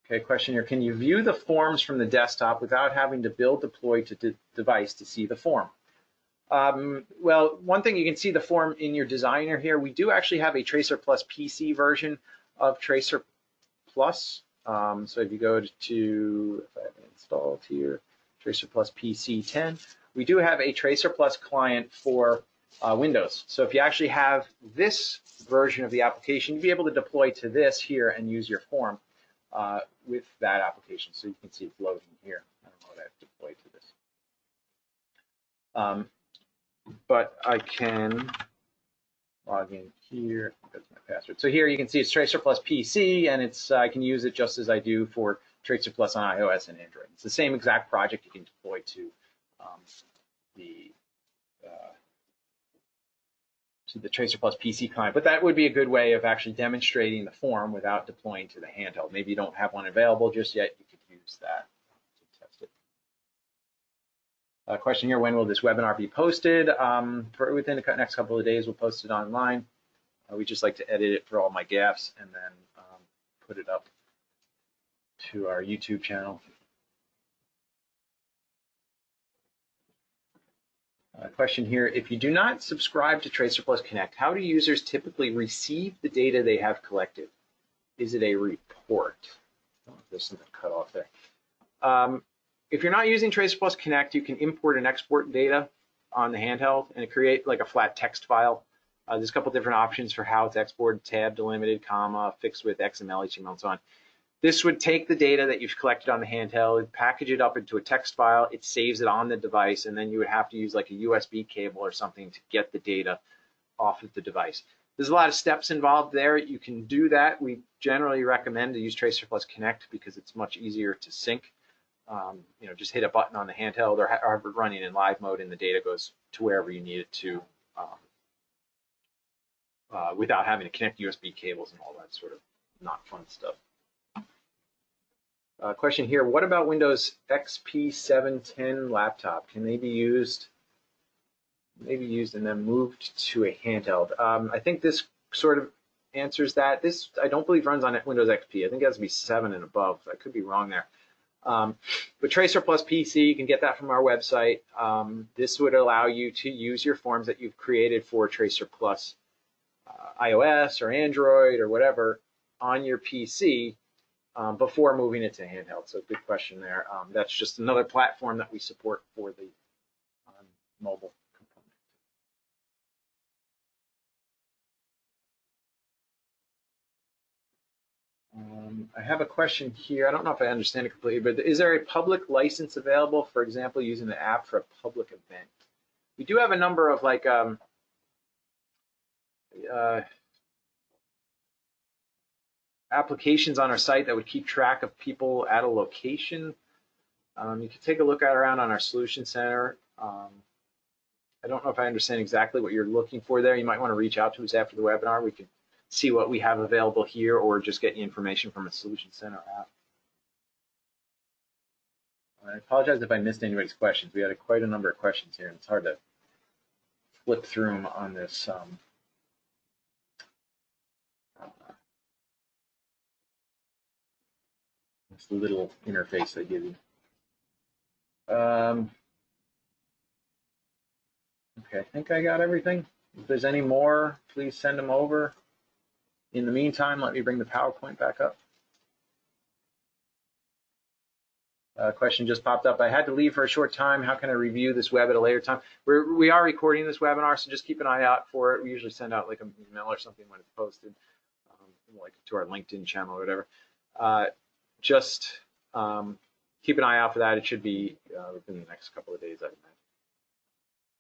Okay, question here. Can you view the forms from the desktop without having to deploy to the device to see the form? Well, one thing, you can see the form in your designer here. We do actually have a Tracerplus PC version of Tracerplus. So if you go to, if I have it installed here, Tracerplus PC 10, we do have a Tracerplus client for Windows. So if you actually have this version of the application, you'll be able to deploy to this here and use your form with that application. So you can see it's loading here. I don't know what I have deployed to this. But I can log in here. That's my password. So here you can see it's Tracerplus PC, and I can use it just as I do for Tracerplus on iOS and Android. It's the same exact project you can deploy to the Tracerplus PC client. But that would be a good way of actually demonstrating the form without deploying to the handheld. Maybe you don't have one available just yet. You could use that to test it. Question here, when will this webinar be posted? Within the next couple of days, we'll post it online. We just like to edit it for all my gaffes and then put it up to our YouTube channel. Question here, if you do not subscribe to Tracerplus Connect, how do users typically receive the data they have collected? Is it a report? Oh, there's something cut off there. If you're not using Tracerplus Connect, you can import and export data on the handheld and create like a flat text file. There's a couple different options for how it's exported: tab, delimited, comma, fixed with XML, HTML, and so on. This would take the data that you've collected on the handheld, package it up into a text file, it saves it on the device, and then you would have to use like a USB cable or something to get the data off of the device. There's a lot of steps involved there. You can do that. We generally recommend to use Tracerplus Connect because it's much easier to sync. just hit a button on the handheld or running in live mode, and the data goes to wherever you need it to, without having to connect USB cables and all that sort of not fun stuff. Question here, what about Windows XP 710 laptop? Can they be used and then moved to a handheld? I think this sort of answers that. This, I don't believe, runs on Windows XP. I think it has to be 7 and above. I could be wrong there. But Tracerplus PC, you can get that from our website. This would allow you to use your forms that you've created for Tracerplus iOS or Android or whatever on your PC before moving it to handheld. So good question there. That's just another platform that we support for the mobile component. I have a question here. I don't know if I understand it completely, but is there a public license available, for example, using the app for a public event? We do have a number of like applications on our site that would keep track of people at a location. You can take a look around on our Solution Center. I don't know if I understand exactly what you're looking for there. You might want to reach out to us after the webinar. We can see what we have available here, or just get you information from a Solution Center app. I apologize if I missed anybody's questions. We had quite a number of questions here, and it's hard to flip through them on this this little interface they give you. Okay, I think I got everything. If there's any more, please send them over. In the meantime, let me bring the PowerPoint back up. Question just popped up. I had to leave for a short time. How can I review this web at a later time? We are recording this webinar, so just keep an eye out for it. We usually send out like an email or something when it's posted, like to our LinkedIn channel or whatever. Just keep an eye out for that. It should be within the next couple of days, I imagine.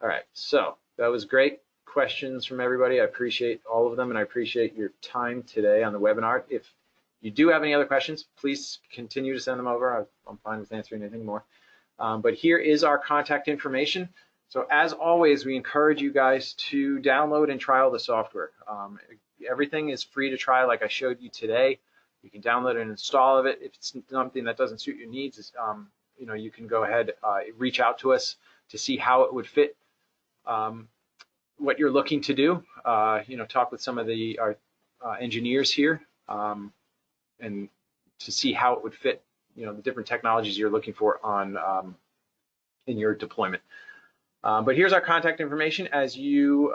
All right, so that was great questions from everybody. I appreciate all of them, and I appreciate your time today on the webinar. If you do have any other questions, please continue to send them over. I'm fine with answering anything more. But here is our contact information. So as always, we encourage you guys to download and trial the software. Everything is free to try, like I showed you today. You can download and install of it. If it's something that doesn't suit your needs, you can go ahead, reach out to us to see how it would fit what you're looking to do. Talk with some of our engineers here and to see how it would fit, the different technologies you're looking for on in your deployment. But here's our contact information. As you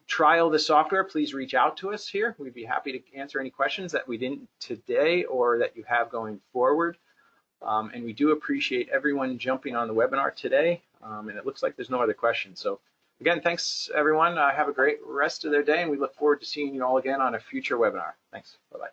trial the software, please reach out to us here. We'd be happy to answer any questions that we didn't today or that you have going forward. And we do appreciate everyone jumping on the webinar today. And it looks like there's no other questions. So again, thanks everyone. Have a great rest of their day, and we look forward to seeing you all again on a future webinar. Thanks. Bye-bye.